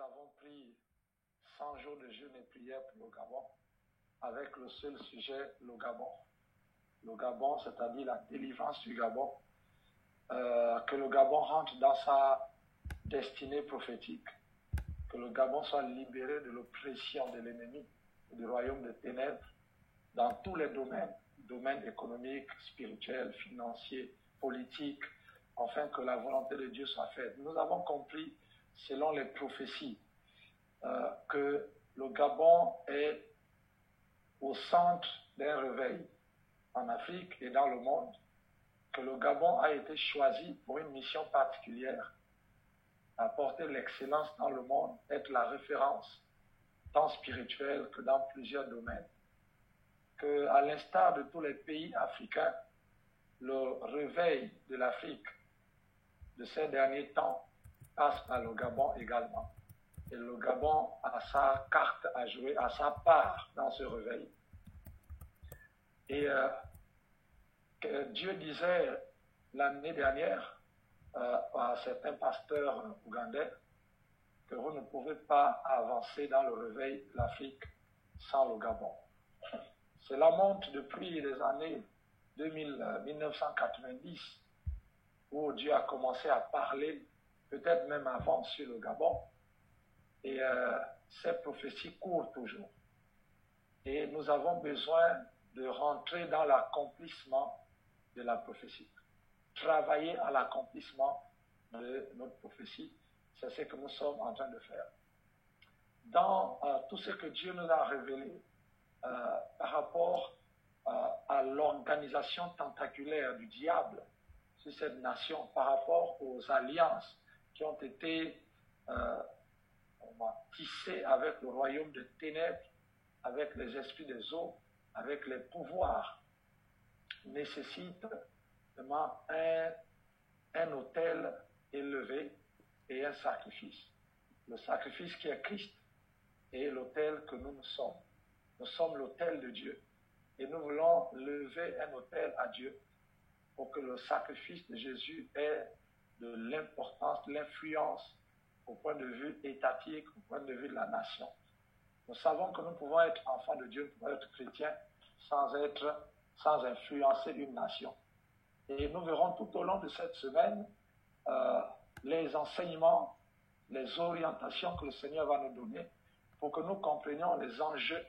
avons pris 100 jours de jeûne et prière pour le Gabon, avec le seul sujet, le Gabon. Le Gabon, c'est-à-dire la délivrance du Gabon, que le Gabon rentre dans sa destinée prophétique, que le Gabon soit libéré de l'oppression de l'ennemi, du royaume des ténèbres, dans tous les domaines économiques, spirituels, financiers, politiques, afin que la volonté de Dieu soit faite. Nous avons compris, selon les prophéties, que le Gabon est au centre d'un réveil en Afrique et dans le monde, que le Gabon a été choisi pour une mission particulière, apporter l'excellence dans le monde, être la référence, tant spirituelle que dans plusieurs domaines. Qu'à l'instar de tous les pays africains, le réveil de l'Afrique de ces derniers temps passe par le Gabon également. Et le Gabon a sa carte à jouer, a sa part dans ce réveil. Et Dieu disait l'année dernière à certains pasteurs ougandais que vous ne pouvez pas avancer dans le réveil de l'Afrique sans le Gabon. Cela monte depuis les années 1990 où Dieu a commencé à parler, peut-être même avant, sur le Gabon. Et ces prophéties courent toujours. Et nous avons besoin de rentrer dans l'accomplissement de la prophétie. Travailler à l'accomplissement de notre prophétie, c'est ce que nous sommes en train de faire. Dans tout ce que Dieu nous a révélé par rapport à l'organisation tentaculaire du diable sur cette nation, par rapport aux alliances qui ont été tissées avec le royaume des ténèbres, avec les esprits des eaux, avec les pouvoirs, nécessite vraiment un autel élevé et un sacrifice. Le sacrifice qui est Christ et l'autel que nous sommes. Nous sommes l'autel de Dieu et nous voulons lever un autel à Dieu pour que le sacrifice de Jésus ait de l'importance, de l'influence au point de vue étatique, au point de vue de la nation. Nous savons que nous pouvons être enfants de Dieu, nous pouvons être chrétiens sans influencer une nation. Et nous verrons tout au long de cette semaine les enseignements, les orientations que le Seigneur va nous donner pour que nous comprenions les enjeux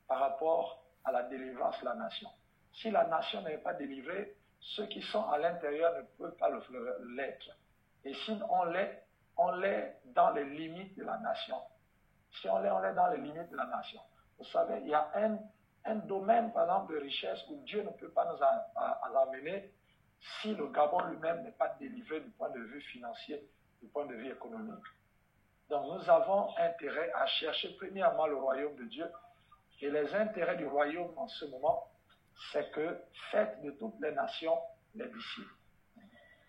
par rapport à la délivrance de la nation. Si la nation n'est pas délivrée, ceux qui sont à l'intérieur ne peuvent pas l'être. Et si on l'est dans les limites de la nation. Si on l'est dans les limites de la nation. Vous savez, il y a un domaine, par exemple, de richesse où Dieu ne peut pas nous amener si le Gabon lui-même n'est pas délivré du point de vue financier, du point de vue économique. Donc nous avons intérêt à chercher premièrement le royaume de Dieu. Et les intérêts du royaume en ce moment, c'est que faites de toutes les nations les disciples.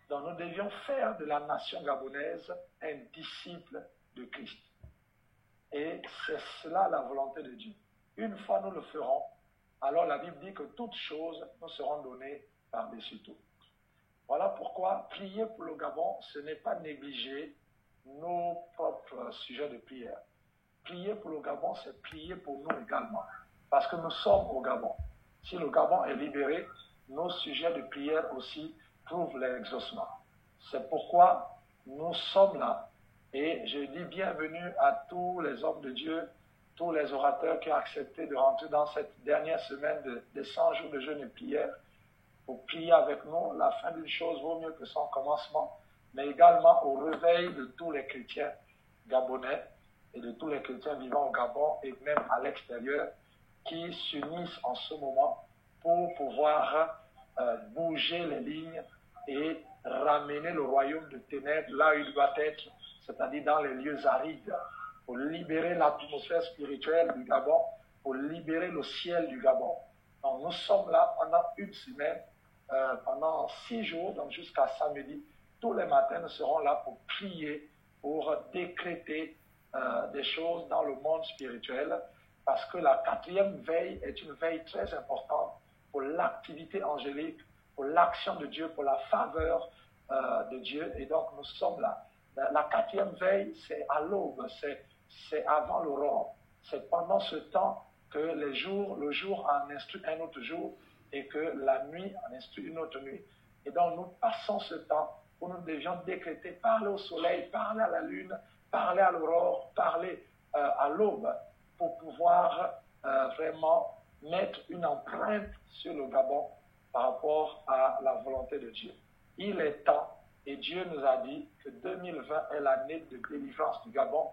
Donc nous devions faire de la nation gabonaise un disciple de Christ. Et c'est cela la volonté de Dieu. Une fois nous le ferons, alors la Bible dit que toutes choses nous seront données par-dessus tout. Voilà pourquoi prier pour le Gabon, ce n'est pas négliger nos propres sujets de prière. Prier pour le Gabon, c'est prier pour nous également. Parce que nous sommes au Gabon. Si le Gabon est libéré, nos sujets de prière aussi trouvent l'exaucement. C'est pourquoi nous sommes là. Et je dis bienvenue à tous les hommes de Dieu, tous les orateurs qui ont accepté de rentrer dans cette dernière semaine des 100 jours de jeûne et prière pour prier avec nous. La fin d'une chose vaut mieux que son commencement, mais également au réveil de tous les chrétiens gabonais et de tous les chrétiens vivant au Gabon et même à l'extérieur qui s'unissent en ce moment pour pouvoir bouger les lignes et ramener le royaume de ténèbres là où il doit être, c'est-à-dire dans les lieux arides, pour libérer l'atmosphère spirituelle du Gabon, pour libérer le ciel du Gabon. Donc nous sommes là pendant une semaine, pendant 6 jours, donc jusqu'à samedi. Tous les matins, nous serons là pour prier, pour décréter des choses dans le monde spirituel, parce que la 4e veille est une veille très importante pour l'activité angélique, pour l'action de Dieu, pour la faveur de Dieu. Et donc nous sommes là. La quatrième veille, c'est à l'aube, c'est avant l'aurore. C'est pendant ce temps que le jour en instruit un autre jour et que la nuit en instruit une autre nuit. Et donc nous passons ce temps où nous devions décréter, parler au soleil, parler à la lune, parler à l'aurore, parler à l'aube, pour pouvoir vraiment mettre une empreinte sur le Gabon par rapport à la volonté de Dieu. Il est temps, et Dieu nous a dit que 2020 est l'année de délivrance du Gabon.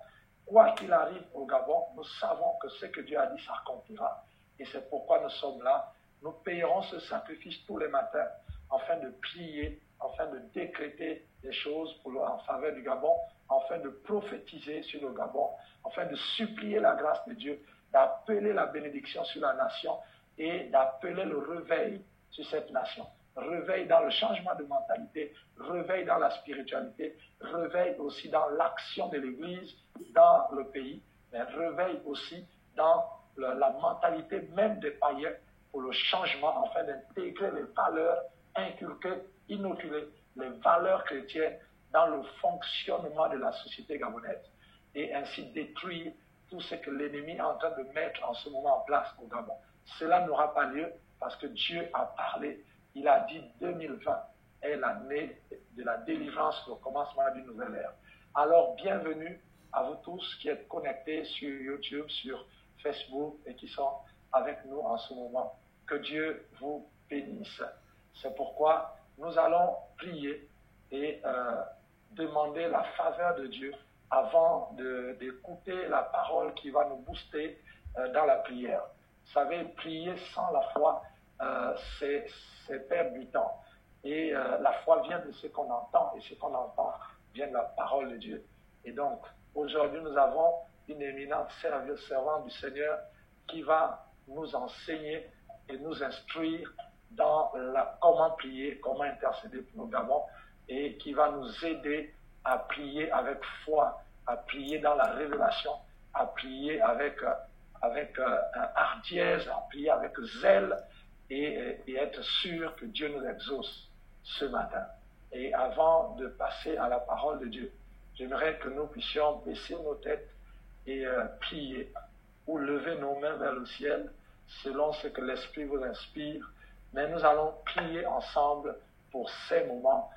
Quoi qu'il arrive au Gabon, nous savons que ce que Dieu a dit s'accomplira. Et c'est pourquoi nous sommes là. Nous payerons ce sacrifice tous les matins afin de prier, afin de décréter des choses en faveur du Gabon, afin de prophétiser sur le Gabon, afin de supplier la grâce de Dieu, d'appeler la bénédiction sur la nation et d'appeler le réveil sur cette nation. Réveil dans le changement de mentalité, réveil dans la spiritualité, réveil aussi dans l'action de l'Église dans le pays, mais réveil aussi dans la mentalité même des païens pour le changement, afin d'intégrer les valeurs inculquées, inoculées, les valeurs chrétiennes dans le fonctionnement de la société gabonaise et ainsi détruire tout ce que l'ennemi est en train de mettre en ce moment en place au Gabon. Cela n'aura pas lieu parce que Dieu a parlé. Il a dit 2020 est l'année de la délivrance, le commencement d'une nouvelle ère. Alors, bienvenue à vous tous qui êtes connectés sur YouTube, sur Facebook et qui sont avec nous en ce moment. Que Dieu vous bénisse. C'est pourquoi nous allons prier et demander la faveur de Dieu avant d'écouter la parole qui va nous booster dans la prière. Vous savez, prier sans la foi, c'est perdre du temps. Et la foi vient de ce qu'on entend, et ce qu'on entend vient de la parole de Dieu. Et donc, aujourd'hui, nous avons une éminente servante du Seigneur qui va nous enseigner et nous instruire dans comment prier, comment intercéder pour nos Gabon, et qui va nous aider à prier avec foi, à prier dans la révélation, à prier avec hardiesse, à prier avec zèle, et être sûr que Dieu nous exauce ce matin. Et avant de passer à la parole de Dieu, j'aimerais que nous puissions baisser nos têtes et prier ou lever nos mains vers le ciel selon ce que l'Esprit vous inspire. Mais nous allons prier ensemble pour ces moments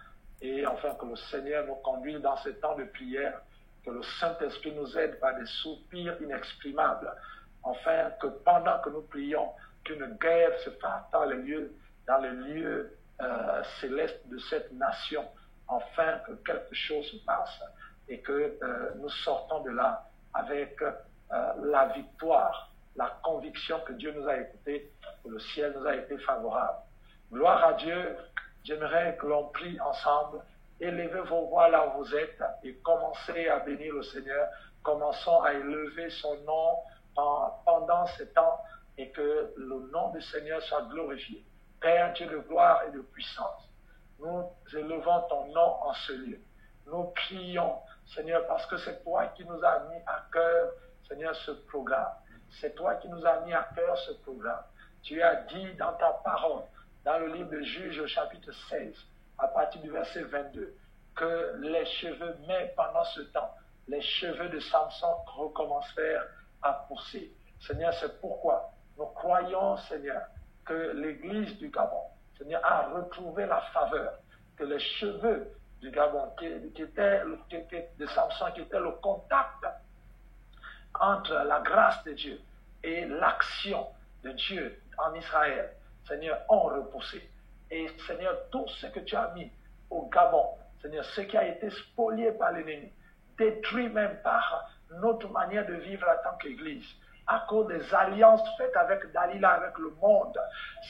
et enfin que le Seigneur nous conduise dans ce temps de prière, que le Saint-Esprit nous aide par des soupirs inexprimables, afin que pendant que nous prions, qu'une guerre se fasse dans les lieux célestes de cette nation, afin que quelque chose se passe et que nous sortons de là avec la victoire, la conviction que Dieu nous a écoutés, que le ciel nous a été favorable. Gloire à Dieu. J'aimerais que l'on prie ensemble. Élevez vos voix là où vous êtes et commencez à bénir le Seigneur. Commençons à élever son nom pendant ce temps et que le nom du Seigneur soit glorifié. Père Dieu de gloire et de puissance, nous élevons ton nom en ce lieu. Nous prions, Seigneur, parce que c'est toi qui nous as mis à cœur, Seigneur, ce programme. C'est toi qui nous as mis à cœur ce programme. Tu as dit dans ta parole, dans le livre de Juges, au chapitre 16, à partir du verset 22, que les cheveux, mais pendant ce temps, les cheveux de Samson recommencèrent à pousser. Seigneur, c'est pourquoi nous croyons, Seigneur, que l'Église du Gabon, Seigneur, a retrouvé la faveur, que les cheveux du Gabon, qui étaient de Samson, qui était le contact entre la grâce de Dieu et l'action de Dieu en Israël, Seigneur, ont repoussé. Et Seigneur, tout ce que tu as mis au Gabon, Seigneur, ce qui a été spolié par l'ennemi, détruit même par notre manière de vivre en tant qu'Église, à cause des alliances faites avec Dalila, avec le monde.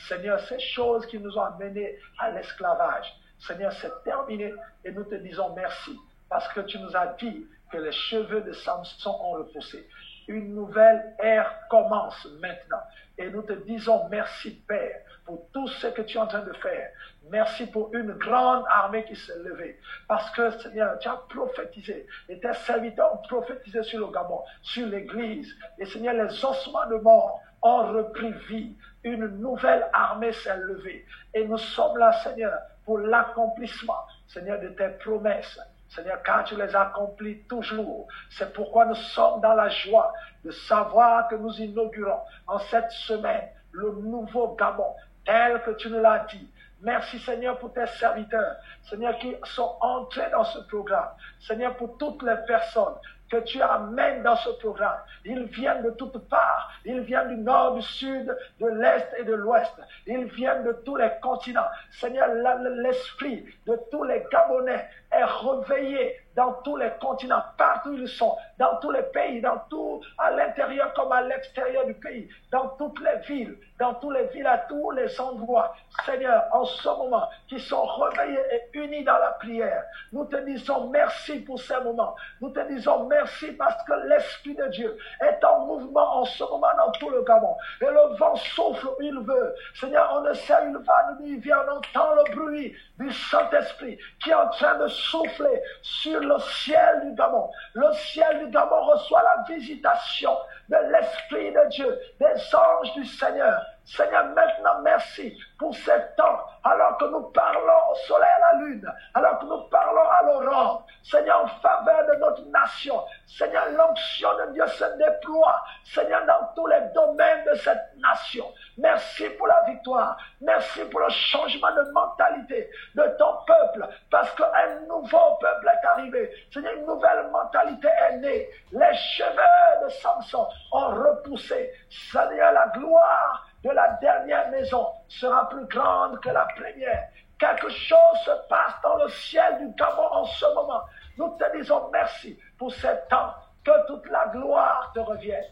Seigneur, ces choses qui nous ont amenés à l'esclavage, Seigneur, c'est terminé et nous te disons merci parce que tu nous as dit que les cheveux de Samson ont repoussé. Une nouvelle ère commence maintenant et nous te disons merci, Père, pour tout ce que tu es en train de faire. Merci pour une grande armée qui s'est levée. Parce que, Seigneur, tu as prophétisé. Et tes serviteurs ont prophétisé sur le Gabon, sur l'Église. Et Seigneur, les ossements de mort ont repris vie. Une nouvelle armée s'est levée. Et nous sommes là, Seigneur, pour l'accomplissement, Seigneur, de tes promesses. Seigneur, car tu les accomplis toujours. C'est pourquoi nous sommes dans la joie de savoir que nous inaugurons en cette semaine le nouveau Gabon, tel que tu nous l'as dit. Merci Seigneur pour tes serviteurs, Seigneur, qui sont entrés dans ce programme. Seigneur, pour toutes les personnes que tu amènes dans ce programme. Ils viennent de toutes parts. Ils viennent du nord, du sud, de l'est et de l'ouest. Ils viennent de tous les continents. Seigneur, l'esprit de tous les Gabonais est réveillé dans tous les continents, partout où ils sont, dans tous les pays, dans tout, à l'intérieur comme à l'extérieur du pays, dans toutes les villes, à tous les endroits. Seigneur, en ce moment, qui sont réveillés et unis dans la prière, nous te disons merci pour ces moments. Nous te disons merci parce que l'Esprit de Dieu est en mouvement en ce moment dans tout le Gabon. Et le vent souffle où il veut. Seigneur, on ne sait où il va, ni il vient, on entend le bruit du Saint-Esprit qui est en train de souffler sur le ciel du Gabon. Le ciel du Gabon reçoit la visitation de l'Esprit de Dieu, des anges du Seigneur. Seigneur, maintenant, merci pour ce temps, alors que nous parlons au soleil et à la lune, alors que nous parlons à l'aurore. Seigneur, en faveur de notre nation. Seigneur, l'onction de Dieu se déploie, Seigneur, dans tous les domaines de cette nation. Merci pour la victoire. Merci pour le changement de mentalité de ton peuple, parce qu'un nouveau peuple est arrivé. Seigneur, une nouvelle mentalité est née. Les cheveux de Samson ont repoussé. Seigneur, la gloire de la dernière maison sera plus grande que la première. Quelque chose se passe dans le ciel du Gabon en ce moment. Nous te disons merci pour ce temps. Que toute la gloire te revienne.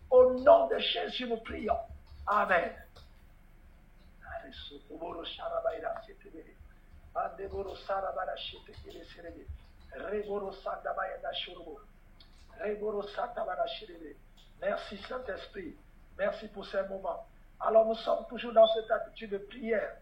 Au nom de Jésus, nous prions. Amen. Merci Saint-Esprit. Merci pour ces moments. Alors nous sommes toujours dans cette attitude de prière.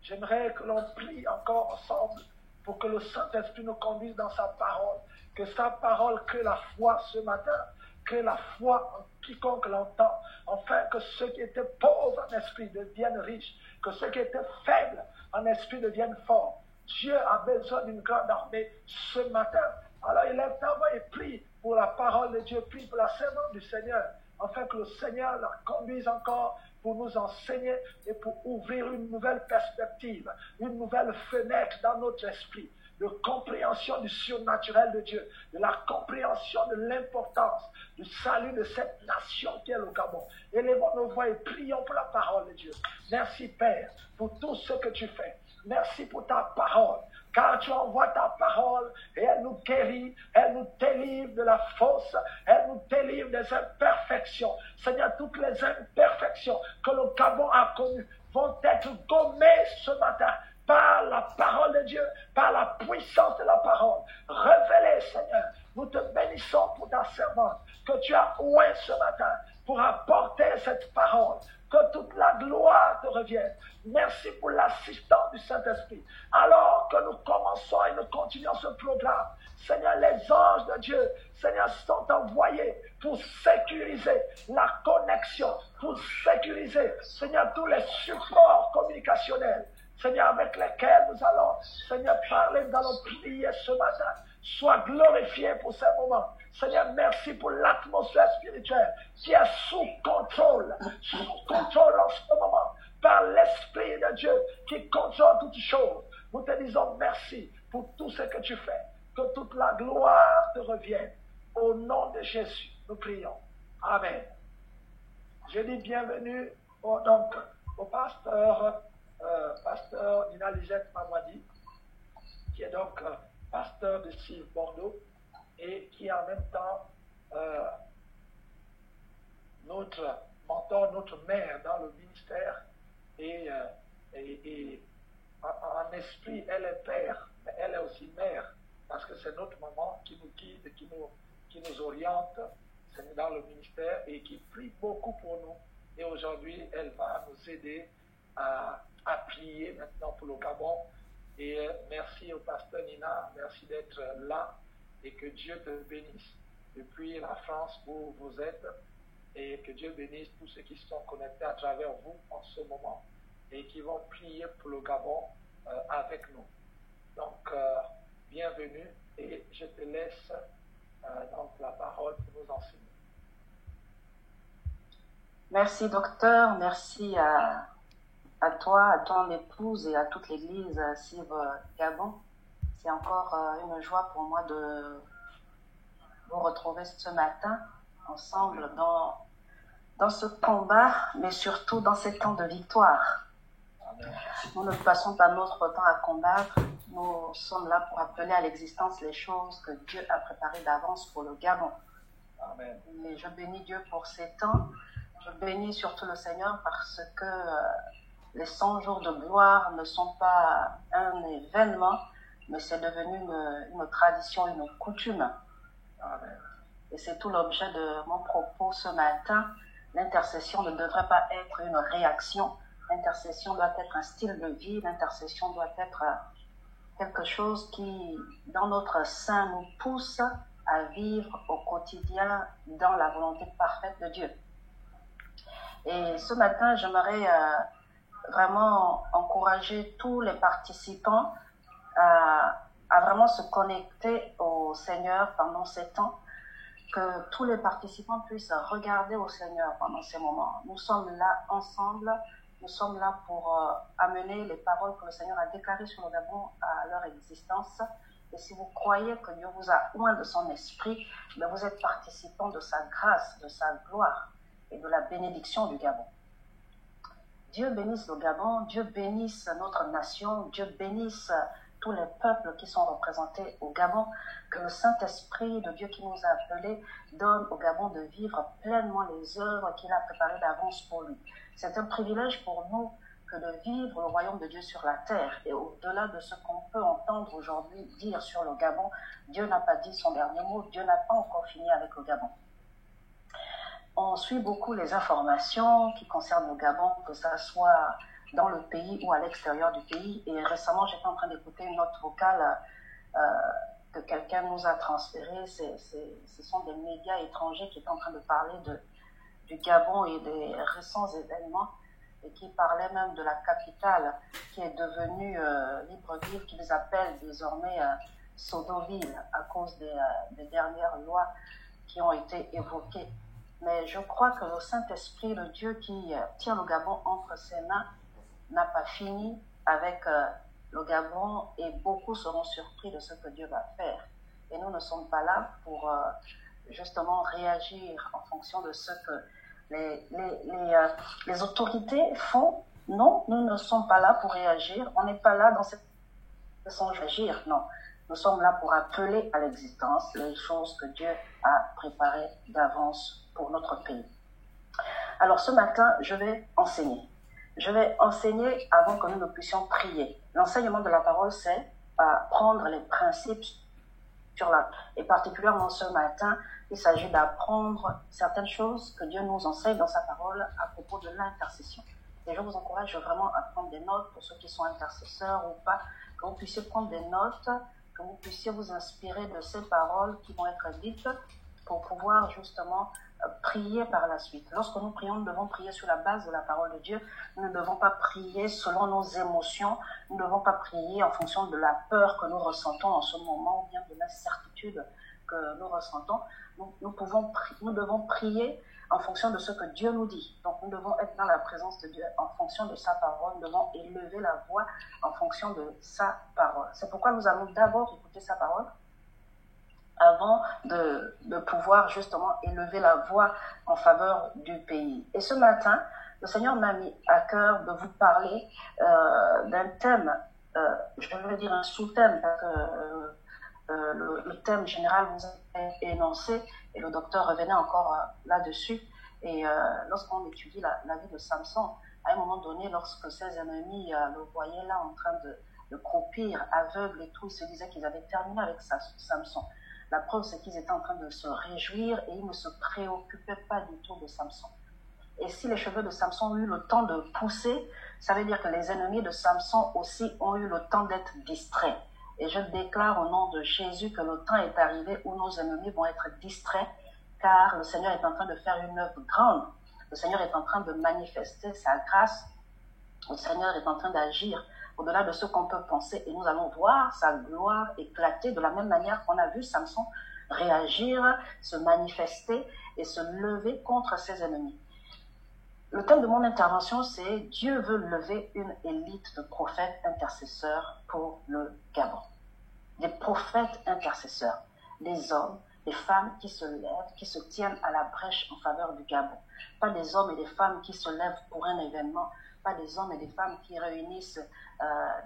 J'aimerais que l'on prie encore ensemble pour que le Saint-Esprit nous conduise dans sa parole. Que sa parole crée la foi ce matin, crée la foi en quiconque l'entend, afin que ceux qui étaient pauvres en esprit deviennent riches, que ceux qui étaient faibles en esprit deviennent forts. Dieu a besoin d'une grande armée ce matin. Alors il lève ta voix et prie pour la parole de Dieu, prie pour la servante du Seigneur, afin que le Seigneur la conduise encore pour nous enseigner et pour ouvrir une nouvelle perspective, une nouvelle fenêtre dans notre esprit, de compréhension du surnaturel de Dieu, de la compréhension de l'importance du salut de cette nation qui est le Gabon. Élevons nos voix et prions pour la parole de Dieu. Merci Père pour tout ce que tu fais. Merci pour ta parole, car tu envoies ta parole et elle nous guérit, elle nous délivre de la fausse, elle nous délivre des imperfections. Seigneur, toutes les imperfections que le Gabon a connues vont être gommées ce matin par la parole de Dieu, par la puissance de la parole. Révélée, Seigneur, nous te bénissons pour ta servante que tu as oint ce matin pour apporter cette parole. Que toute la gloire te revienne. Merci pour l'assistance du Saint-Esprit. Alors que nous commençons et nous continuons ce programme, Seigneur, les anges de Dieu, Seigneur, sont envoyés pour sécuriser la connexion, pour sécuriser, Seigneur, tous les supports communicationnels, Seigneur, avec lesquels nous allons, Seigneur, parler, nous allons prier ce matin. Sois glorifié pour ces moments. Seigneur, merci pour l'atmosphère spirituelle qui est sous contrôle en ce moment, par l'Esprit de Dieu qui contrôle toutes choses. Nous te disons merci pour tout ce que tu fais. Que toute la gloire te revienne. Au nom de Jésus, nous prions. Amen. Je dis bienvenue au pasteur Nina Lisette Mamadi, qui est donc pasteur de Cive Bordeaux et qui est en même temps notre mentor, notre mère dans le ministère et en esprit elle est père, mais elle est aussi mère parce que c'est notre maman qui nous guide, qui nous oriente dans le ministère et qui prie beaucoup pour nous. Et aujourd'hui, elle va nous aider à prier maintenant pour le Gabon. Et merci au pasteur Nina, merci d'être là et que Dieu te bénisse depuis la France où vous êtes et que Dieu bénisse tous ceux qui sont connectés à travers vous en ce moment et qui vont prier pour le Gabon avec nous. Donc, bienvenue et je te laisse donc la parole pour nous enseigner. Merci docteur, merci à toi, à ton épouse et à toute l'église Cive Gabon. C'est encore une joie pour moi de vous retrouver ce matin ensemble dans ce combat, mais surtout dans ces temps de victoire. Amen. Nous ne passons pas notre temps à combattre, nous sommes là pour appeler à l'existence les choses que Dieu a préparées d'avance pour le Gabon. Amen. Et je bénis Dieu pour ces temps, je bénis surtout le Seigneur parce que les 100 jours de gloire ne sont pas un événement, mais c'est devenu une tradition, une coutume. Amen. Et c'est tout l'objet de mon propos ce matin. L'intercession ne devrait pas être une réaction. L'intercession doit être un style de vie. L'intercession doit être quelque chose qui, dans notre sein, nous pousse à vivre au quotidien dans la volonté parfaite de Dieu. Et ce matin, j'aimerais vraiment encourager tous les participants à vraiment se connecter au Seigneur pendant ces temps, que tous les participants puissent regarder au Seigneur pendant ces moments. Nous sommes là ensemble, nous sommes là pour amener les paroles que le Seigneur a déclarées sur le Gabon à leur existence. Et si vous croyez que Dieu vous a oint de son esprit, bien vous êtes participants de sa grâce, de sa gloire et de la bénédiction du Gabon. Dieu bénisse le Gabon, Dieu bénisse notre nation, Dieu bénisse tous les peuples qui sont représentés au Gabon, que le Saint-Esprit de Dieu qui nous a appelés donne au Gabon de vivre pleinement les œuvres qu'il a préparées d'avance pour lui. C'est un privilège pour nous que de vivre le royaume de Dieu sur la terre. Et au-delà de ce qu'on peut entendre aujourd'hui dire sur le Gabon, Dieu n'a pas dit son dernier mot, Dieu n'a pas encore fini avec le Gabon. On suit beaucoup les informations qui concernent le Gabon, que ça soit dans le pays ou à l'extérieur du pays. Et récemment, j'étais en train d'écouter une note vocale que quelqu'un nous a transférée. Ce sont des médias étrangers qui étaient en train de parler du Gabon et des récents événements et qui parlaient même de la capitale qui est devenue Libreville, qu'ils appellent désormais Sodoville à cause des dernières lois qui ont été évoquées. Mais je crois que le Saint-Esprit, le Dieu qui tient le Gabon entre ses mains, n'a pas fini avec le Gabon et beaucoup seront surpris de ce que Dieu va faire. Et nous ne sommes pas là pour justement réagir en fonction de ce que les autorités font. Non, nous ne sommes pas là pour réagir. On n'est pas là dans cette façon d'agir. Non, nous sommes là pour appeler à l'existence les choses que Dieu a préparées d'avance pour notre pays. Alors ce matin, je vais enseigner. Je vais enseigner avant que nous ne puissions prier. L'enseignement de la parole, c'est prendre les principes sur la... Et particulièrement ce matin, il s'agit d'apprendre certaines choses que Dieu nous enseigne dans sa parole à propos de l'intercession. Et je vous encourage vraiment à prendre des notes pour ceux qui sont intercesseurs ou pas, que vous puissiez prendre des notes, que vous puissiez vous inspirer de ces paroles qui vont être dites pour pouvoir justement prier par la suite. Lorsque nous prions, nous devons prier sur la base de la parole de Dieu. Nous ne devons pas prier selon nos émotions. Nous ne devons pas prier en fonction de la peur que nous ressentons en ce moment ou bien de l'incertitude que nous ressentons. Nous devons prier en fonction de ce que Dieu nous dit. Donc nous devons être dans la présence de Dieu en fonction de sa parole. Nous devons élever la voix en fonction de sa parole. C'est pourquoi nous allons d'abord écouter sa parole avant de pouvoir justement élever la voix en faveur du pays. Et ce matin, le Seigneur m'a mis à cœur de vous parler d'un thème, je veux dire un sous-thème, parce que le thème général vous a énoncé et le docteur revenait encore là-dessus. Et lorsqu'on étudie la vie de Samson, à un moment donné, lorsque ses ennemis le voyaient là en train de croupir, aveugles et tout, ils se disaient qu'ils avaient terminé avec Samson. La preuve, c'est qu'ils étaient en train de se réjouir et ils ne se préoccupaient pas du tout de Samson. Et si les cheveux de Samson ont eu le temps de pousser, ça veut dire que les ennemis de Samson aussi ont eu le temps d'être distraits. Et je déclare au nom de Jésus que le temps est arrivé où nos ennemis vont être distraits, car le Seigneur est en train de faire une œuvre grande. Le Seigneur est en train de manifester sa grâce. Le Seigneur est en train d'agir au-delà de ce qu'on peut penser, et nous allons voir sa gloire éclater de la même manière qu'on a vu Samson réagir, se manifester et se lever contre ses ennemis. Le thème de mon intervention, c'est « Dieu veut lever une élite de prophètes intercesseurs pour le Gabon ». Des prophètes intercesseurs, des hommes, des femmes qui se lèvent, qui se tiennent à la brèche en faveur du Gabon. Pas des hommes et des femmes qui se lèvent pour un événement, pas des hommes et des femmes qui réunissent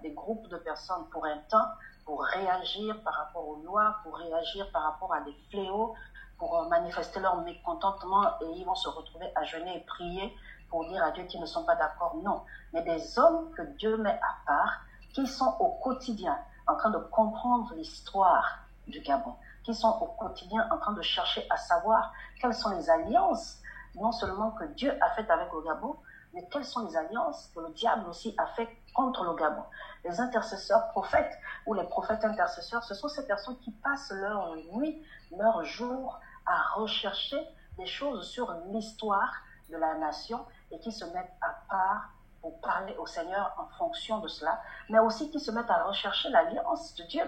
des groupes de personnes pour un temps, pour réagir par rapport aux lois, pour réagir par rapport à des fléaux, pour manifester leur mécontentement et ils vont se retrouver à jeûner et prier pour dire à Dieu qu'ils ne sont pas d'accord. Non, mais des hommes que Dieu met à part, qui sont au quotidien en train de comprendre l'histoire du Gabon, qui sont au quotidien en train de chercher à savoir quelles sont les alliances, non seulement que Dieu a faites avec le Gabon, mais quelles sont les alliances que le diable aussi a faites contre le Gabon. Les intercesseurs prophètes ou les prophètes intercesseurs, ce sont ces personnes qui passent leur nuit, leur jour à rechercher des choses sur l'histoire de la nation et qui se mettent à part pour parler au Seigneur en fonction de cela, mais aussi qui se mettent à rechercher l'alliance de Dieu.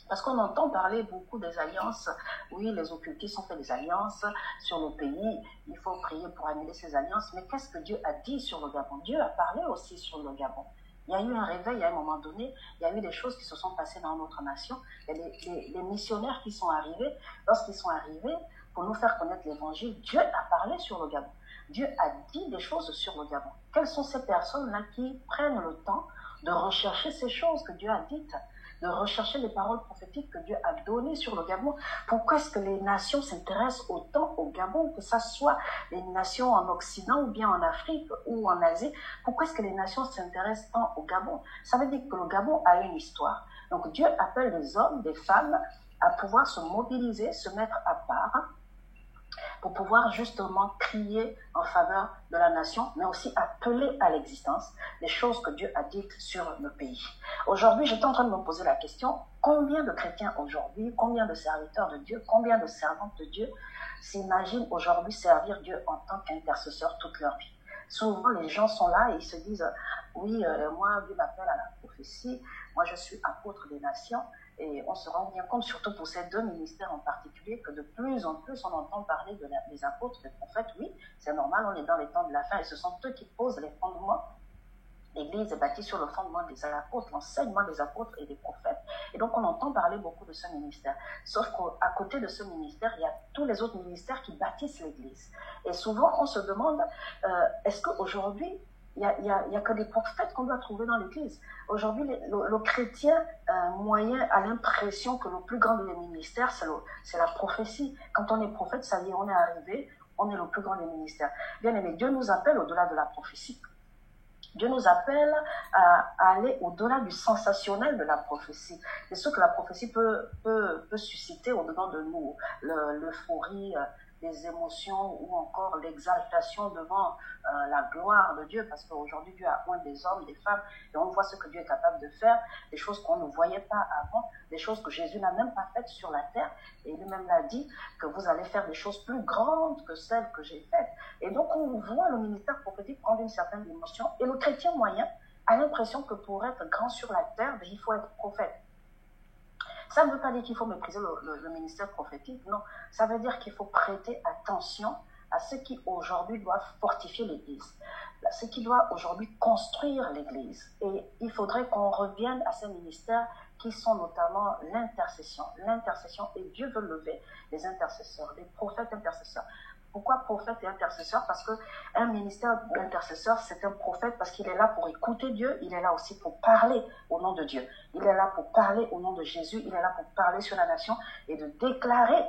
Parce qu'on entend parler beaucoup des alliances. Oui, les occultistes ont fait des alliances sur le pays. Il faut prier pour annuler ces alliances. Mais qu'est-ce que Dieu a dit sur le Gabon? Dieu a parlé aussi sur le Gabon. Il y a eu un réveil à un moment donné. Il y a eu des choses qui se sont passées dans notre nation. Et les missionnaires qui sont arrivés, lorsqu'ils sont arrivés pour nous faire connaître l'évangile, Dieu a parlé sur le Gabon. Dieu a dit des choses sur le Gabon. Quelles sont ces personnes-là qui prennent le temps de rechercher ces choses que Dieu a dites, de rechercher les paroles prophétiques que Dieu a données sur le Gabon? Pourquoi est-ce que les nations s'intéressent autant au Gabon, que ce soit les nations en Occident ou bien en Afrique ou en Asie? Pourquoi est-ce que les nations s'intéressent tant au Gabon? Ça veut dire que le Gabon a une histoire. Donc Dieu appelle les hommes, des femmes à pouvoir se mobiliser, se mettre à part, pour pouvoir justement crier en faveur de la nation, mais aussi appeler à l'existence les choses que Dieu a dites sur le pays. Aujourd'hui, j'étais en train de me poser la question, combien de chrétiens aujourd'hui, combien de serviteurs de Dieu, combien de servantes de Dieu s'imaginent aujourd'hui servir Dieu en tant qu'intercesseur toute leur vie? Souvent, les gens sont là et ils se disent, oui, moi, Dieu m'appelle à la prophétie, moi, je suis apôtre des nations. Et on se rend bien compte, surtout pour ces deux ministères en particulier, que de plus en plus on entend parler des apôtres, des prophètes. Oui, c'est normal, on est dans les temps de la fin et ce sont eux qui posent les fondements. L'Église est bâtie sur le fondement des apôtres, l'enseignement des apôtres et des prophètes. Et donc on entend parler beaucoup de ce ministère. Sauf qu'à côté de ce ministère, il y a tous les autres ministères qui bâtissent l'Église. Et souvent on se demande, est-ce qu'aujourd'hui, il n'y a que des prophètes qu'on doit trouver dans l'Église? Aujourd'hui, le chrétien moyen a l'impression que le plus grand des ministères, c'est la prophétie. Quand on est prophète, ça y est, on est arrivé, on est le plus grand des ministères. Bien aimé, Dieu nous appelle au-delà de la prophétie. Dieu nous appelle à aller au-delà du sensationnel de la prophétie. C'est ce que la prophétie peut susciter au-dedans de nous. L'euphorie, les émotions ou encore l'exaltation devant la gloire de Dieu, parce qu'aujourd'hui Dieu a oint des hommes, des femmes, et on voit ce que Dieu est capable de faire, des choses qu'on ne voyait pas avant, des choses que Jésus n'a même pas faites sur la terre, et lui-même l'a dit que vous allez faire des choses plus grandes que celles que j'ai faites. Et donc on voit le ministère prophétique prendre une certaine dimension, et le chrétien moyen a l'impression que pour être grand sur la terre, il faut être prophète. Ça ne veut pas dire qu'il faut mépriser le ministère prophétique, non. Ça veut dire qu'il faut prêter attention à ce qui aujourd'hui doit fortifier l'Église, ce qui doit aujourd'hui construire l'Église. Et il faudrait qu'on revienne à ces ministères qui sont notamment l'intercession. L'intercession, et Dieu veut lever les intercesseurs, les prophètes intercesseurs. Pourquoi prophète et intercesseur? Parce qu'un ministère d'intercesseur, c'est un prophète parce qu'il est là pour écouter Dieu, il est là aussi pour parler au nom de Dieu. Il est là pour parler au nom de Jésus, il est là pour parler sur la nation et de déclarer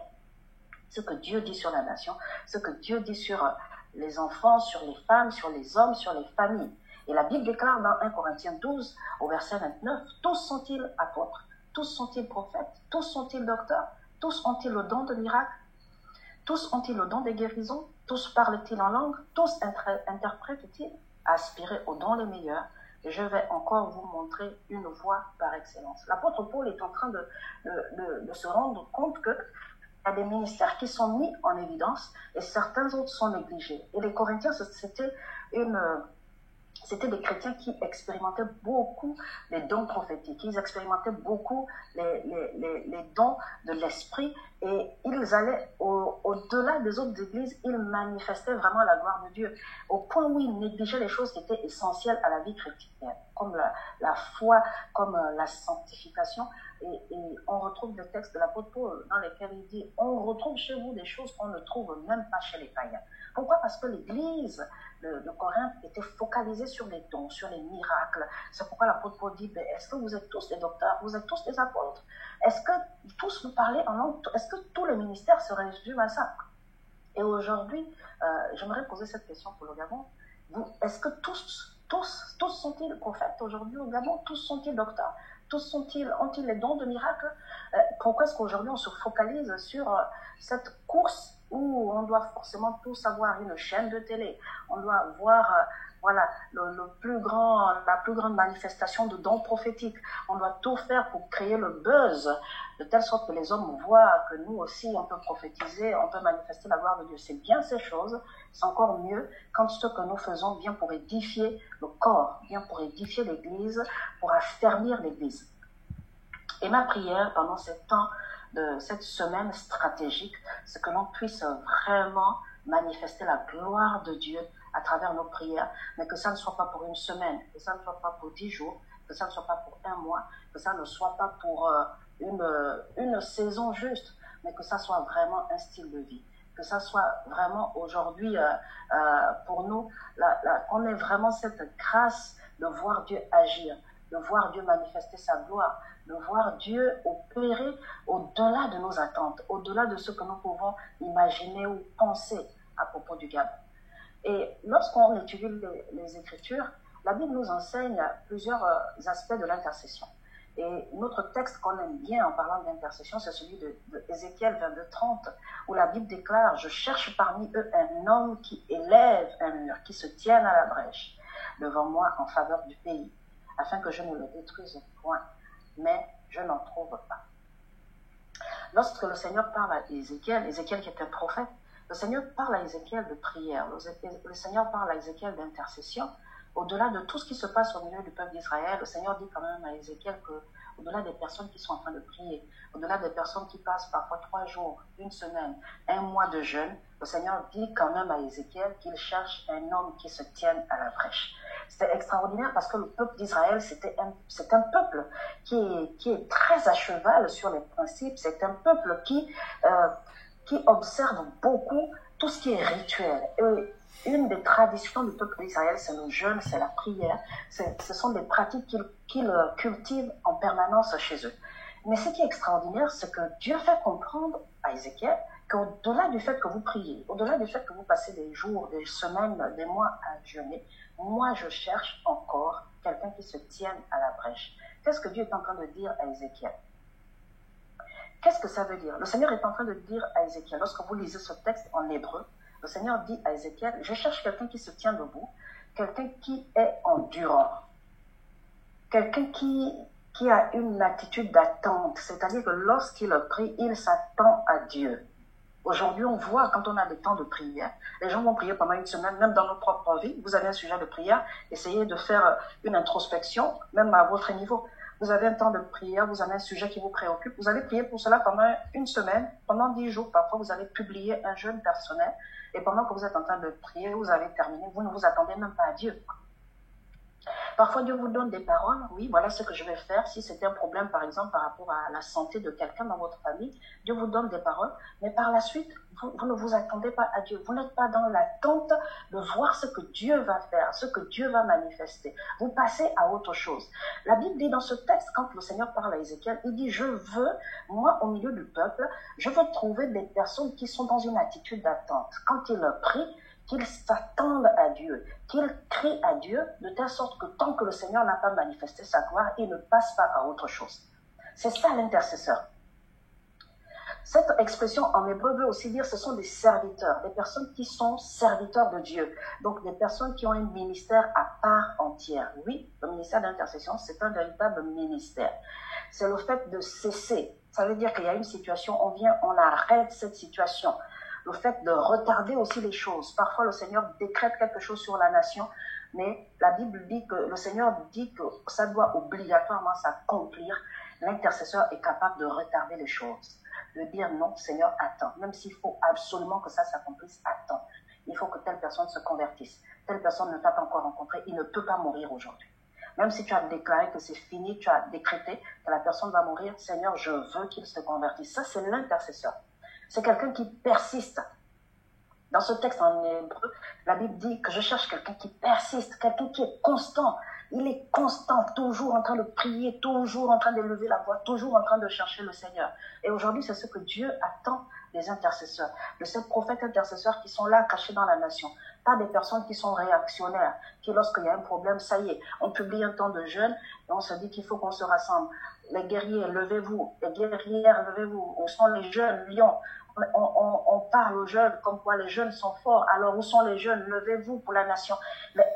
ce que Dieu dit sur la nation, ce que Dieu dit sur les enfants, sur les femmes, sur les hommes, sur les familles. Et la Bible déclare dans 1 Corinthiens 12, au verset 29, « Tous sont-ils apôtres, tous sont-ils prophètes, tous sont-ils docteurs, tous ont-ils le don de miracle, tous ont-ils le don des guérisons, tous parlent-ils en langue, tous interprètent-ils? Aspirez aux dons les meilleurs. Et je vais encore vous montrer une voie par excellence. » L'apôtre Paul est en train de se rendre compte qu'il y a des ministères qui sont mis en évidence et certains autres sont négligés. Et les Corinthiens, c'était C'était des chrétiens qui expérimentaient beaucoup les dons prophétiques, ils expérimentaient beaucoup les dons de l'esprit et ils allaient au-delà des autres églises, ils manifestaient vraiment la gloire de Dieu, au point où ils négligeaient les choses qui étaient essentielles à la vie chrétienne, comme la foi, comme la sanctification. Et on retrouve des textes de l'apôtre Paul dans lesquels il dit, on retrouve chez vous des choses qu'on ne trouve même pas chez les païens. Pourquoi? Parce que l'église de Corinthe était focalisée sur les dons, sur les miracles. C'est pourquoi l'apôtre Paul dit, est-ce que vous êtes tous des docteurs? Vous êtes tous des apôtres? Est-ce que tous vous parlez en langue? Est-ce que tous les ministères se résument à ça? Et aujourd'hui, j'aimerais poser cette question pour le Gabon. Est-ce que tous sont-ils prophètes aujourd'hui au Gabon? Tous sont-ils docteurs? Tous ont-ils les dons de miracles? Pourquoi est-ce qu'aujourd'hui on se focalise sur cette course où on doit forcément tous avoir une chaîne de télé? On doit voir voilà, la plus grande manifestation de dons prophétiques. On doit tout faire pour créer le buzz, de telle sorte que les hommes voient que nous aussi on peut prophétiser, on peut manifester la gloire de Dieu. C'est bien ces choses, c'est encore mieux quand ce que nous faisons vient pour édifier le corps, vient pour édifier l'Église, pour affermir l'Église. Et ma prière pendant ce temps de cette semaine stratégique, c'est que l'on puisse vraiment manifester la gloire de Dieu à travers nos prières, mais que ça ne soit pas pour une semaine, que ça ne soit pas pour 10 jours, que ça ne soit pas pour un mois, que ça ne soit pas pour une saison juste, mais que ça soit vraiment un style de vie, que ça soit vraiment aujourd'hui pour nous, qu'on ait vraiment cette grâce de voir Dieu agir, de voir Dieu manifester sa gloire, de voir Dieu opérer au-delà de nos attentes, au-delà de ce que nous pouvons imaginer ou penser à propos du Gabon. Et lorsqu'on étudie les Écritures, la Bible nous enseigne plusieurs aspects de l'intercession. Et notre texte qu'on aime bien en parlant d'intercession, c'est celui de Ézéchiel 22:30, où la Bible déclare « Je cherche parmi eux un homme qui élève un mur, qui se tienne à la brèche devant moi en faveur du pays, afin que je ne le détruise point, mais je n'en trouve pas. » Lorsque le Seigneur parle à Ézéchiel qui est un prophète, le Seigneur parle à Ézéchiel de prière, le Seigneur parle à Ézéchiel d'intercession. Au-delà de tout ce qui se passe au milieu du peuple d'Israël, le Seigneur dit quand même à Ézéchiel qu'au-delà des personnes qui sont en train de prier, au-delà des personnes qui passent parfois 3 jours, 1 semaine, 1 mois de jeûne, le Seigneur dit quand même à Ézéchiel qu'il cherche un homme qui se tienne à la brèche. C'était extraordinaire parce que le peuple d'Israël, c'est un peuple qui est très à cheval sur les principes, c'est un peuple qui observe beaucoup tout ce qui est rituel. Et une des traditions du peuple d'Israël, c'est le jeûne, c'est la prière. Ce sont des pratiques qu'ils cultivent en permanence chez eux. Mais ce qui est extraordinaire, c'est que Dieu fait comprendre à Ézéchiel qu'au-delà du fait que vous priez, au-delà du fait que vous passez des jours, des semaines, des mois à jeûner, moi je cherche encore quelqu'un qui se tienne à la brèche. Qu'est-ce que Dieu est en train de dire à Ézéchiel? Qu'est-ce que ça veut dire? Le Seigneur est en train de dire à Ézéchiel, lorsque vous lisez ce texte en hébreu, le Seigneur dit à Ézéchiel, je cherche quelqu'un qui se tient debout, quelqu'un qui est endurant, quelqu'un qui a une attitude d'attente, c'est-à-dire que lorsqu'il prie, il s'attend à Dieu. Aujourd'hui, on voit, quand on a des temps de prière, les gens vont prier pendant une semaine, même dans notre propre vie. Vous avez un sujet de prière, essayez de faire une introspection, même à votre niveau. Vous avez un temps de prière, vous avez un sujet qui vous préoccupe, vous allez prier pour cela pendant 1 semaine, pendant 10 jours. Parfois, vous allez publier un jeûne personnel, et pendant que vous êtes en train de prier, vous avez terminé, vous ne vous attendez même pas à Dieu. Parfois, Dieu vous donne des paroles. Oui, voilà ce que je vais faire. Si c'était un problème, par exemple, par rapport à la santé de quelqu'un dans votre famille, Dieu vous donne des paroles. Mais par la suite, vous ne vous attendez pas à Dieu. Vous n'êtes pas dans l'attente de voir ce que Dieu va faire, ce que Dieu va manifester. Vous passez à autre chose. La Bible dit dans ce texte, quand le Seigneur parle à Ézéchiel, il dit, je veux, moi, au milieu du peuple, je veux trouver des personnes qui sont dans une attitude d'attente. Quand ils prient, qu'ils s'attendent à Dieu, qu'ils crient à Dieu, de telle sorte que tant que le Seigneur n'a pas manifesté sa gloire, il ne passe pas à autre chose. C'est ça l'intercesseur. Cette expression en hébreu veut aussi dire ce sont des serviteurs, des personnes qui sont serviteurs de Dieu. Donc des personnes qui ont un ministère à part entière. Oui, le ministère d'intercession, c'est un véritable ministère. C'est le fait de cesser. Ça veut dire qu'il y a une situation, on arrête cette situation. Le fait de retarder aussi les choses. Parfois, le Seigneur décrète quelque chose sur la nation. Mais la Bible dit que le Seigneur dit que ça doit obligatoirement s'accomplir. L'intercesseur est capable de retarder les choses, de dire non, Seigneur, attends. Même s'il faut absolument que ça s'accomplisse, attends. Il faut que telle personne se convertisse. Telle personne ne t'a pas encore rencontré, il ne peut pas mourir aujourd'hui. Même si tu as déclaré que c'est fini, tu as décrété que la personne va mourir, Seigneur, je veux qu'il se convertisse. Ça, c'est l'intercesseur. C'est quelqu'un qui persiste. Dans ce texte en hébreu, la Bible dit que je cherche quelqu'un qui persiste, quelqu'un qui est constant. Il est constant, toujours en train de prier, toujours en train d'élever la voix, toujours en train de chercher le Seigneur. Et aujourd'hui, c'est ce que Dieu attend des intercesseurs, de ces prophètes intercesseurs qui sont là, cachés dans la nation. Pas des personnes qui sont réactionnaires, qui lorsqu'il y a un problème, ça y est, on publie un temps de jeûne et on se dit qu'il faut qu'on se rassemble. Les guerriers, levez-vous. Les guerrières, levez-vous. Où sont les jeunes lions? On parle aux jeunes comme quoi les jeunes sont forts. Alors où sont les jeunes? Levez-vous pour la nation.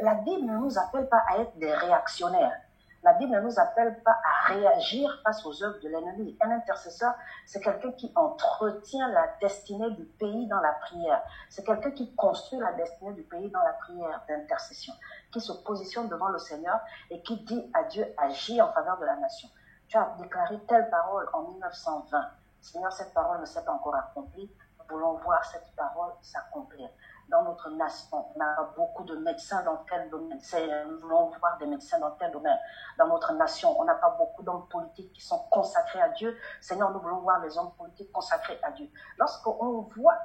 La Bible ne nous appelle pas à être des réactionnaires. La Bible ne nous appelle pas à réagir face aux œuvres de l'ennemi. Un intercesseur, c'est quelqu'un qui entretient la destinée du pays dans la prière. C'est quelqu'un qui construit la destinée du pays dans la prière d'intercession, qui se positionne devant le Seigneur et qui dit à Dieu, agis en faveur de la nation. Tu as déclaré telle parole en 1920. Seigneur, cette parole ne s'est pas encore accomplie. Nous voulons voir cette parole s'accomplir. Dans notre nation, on a beaucoup de médecins dans tel domaine. Nous voulons voir des médecins dans tel domaine. Dans notre nation, on n'a pas beaucoup d'hommes politiques qui sont consacrés à Dieu. Seigneur, nous voulons voir des hommes politiques consacrés à Dieu. Lorsqu'on voit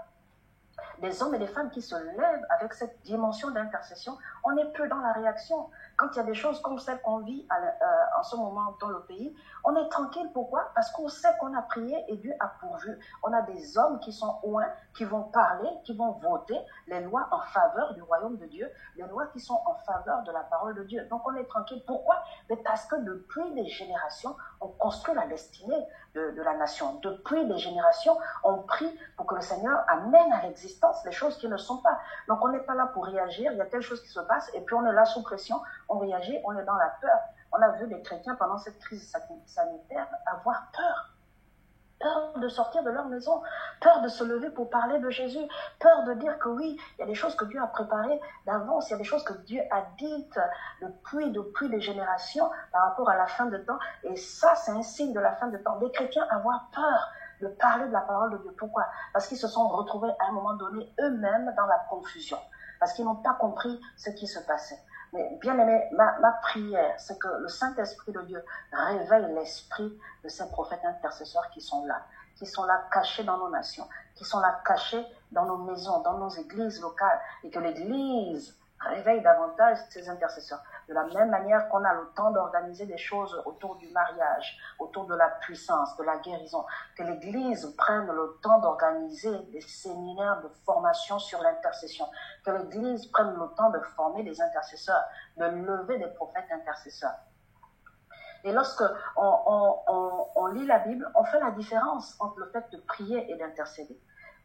des hommes et des femmes qui se lèvent avec cette dimension d'intercession, on n'est plus dans la réaction. Quand il y a des choses comme celles qu'on vit en ce moment dans le pays, on est tranquille. Pourquoi? Parce qu'on sait qu'on a prié et Dieu a pourvu. On a des hommes qui sont loin, qui vont parler, qui vont voter les lois en faveur du royaume de Dieu, les lois qui sont en faveur de la parole de Dieu. Donc on est tranquille. Pourquoi? Mais parce que depuis des générations, on construit la destinée de la nation. Depuis des générations, on prie pour que le Seigneur amène à l'existence les choses qui ne sont pas. Donc on n'est pas là pour réagir, il y a telle chose qui se passe et puis on est là sous pression, on réagit, on est dans la peur. On a vu des chrétiens pendant cette crise sanitaire avoir peur. Peur de sortir de leur maison, peur de se lever pour parler de Jésus, peur de dire que oui, il y a des choses que Dieu a préparées d'avance, il y a des choses que Dieu a dites depuis des générations par rapport à la fin de temps. Et ça, c'est un signe de la fin de temps. Des chrétiens avoir peur de parler de la parole de Dieu. Pourquoi? Parce qu'ils se sont retrouvés à un moment donné eux-mêmes dans la confusion, parce qu'ils n'ont pas compris ce qui se passait. Mais bien aimé, ma prière, c'est que le Saint-Esprit de Dieu réveille l'esprit de ces prophètes intercesseurs qui sont là cachés dans nos nations, qui sont là cachés dans nos maisons, dans nos églises locales, et que l'Église réveille davantage ces intercesseurs. De la même manière qu'on a le temps d'organiser des choses autour du mariage, autour de la puissance, de la guérison, que l'Église prenne le temps d'organiser des séminaires de formation sur l'intercession, que l'Église prenne le temps de former des intercesseurs, de lever des prophètes intercesseurs. Et lorsque on lit la Bible, on fait la différence entre le fait de prier et d'intercéder.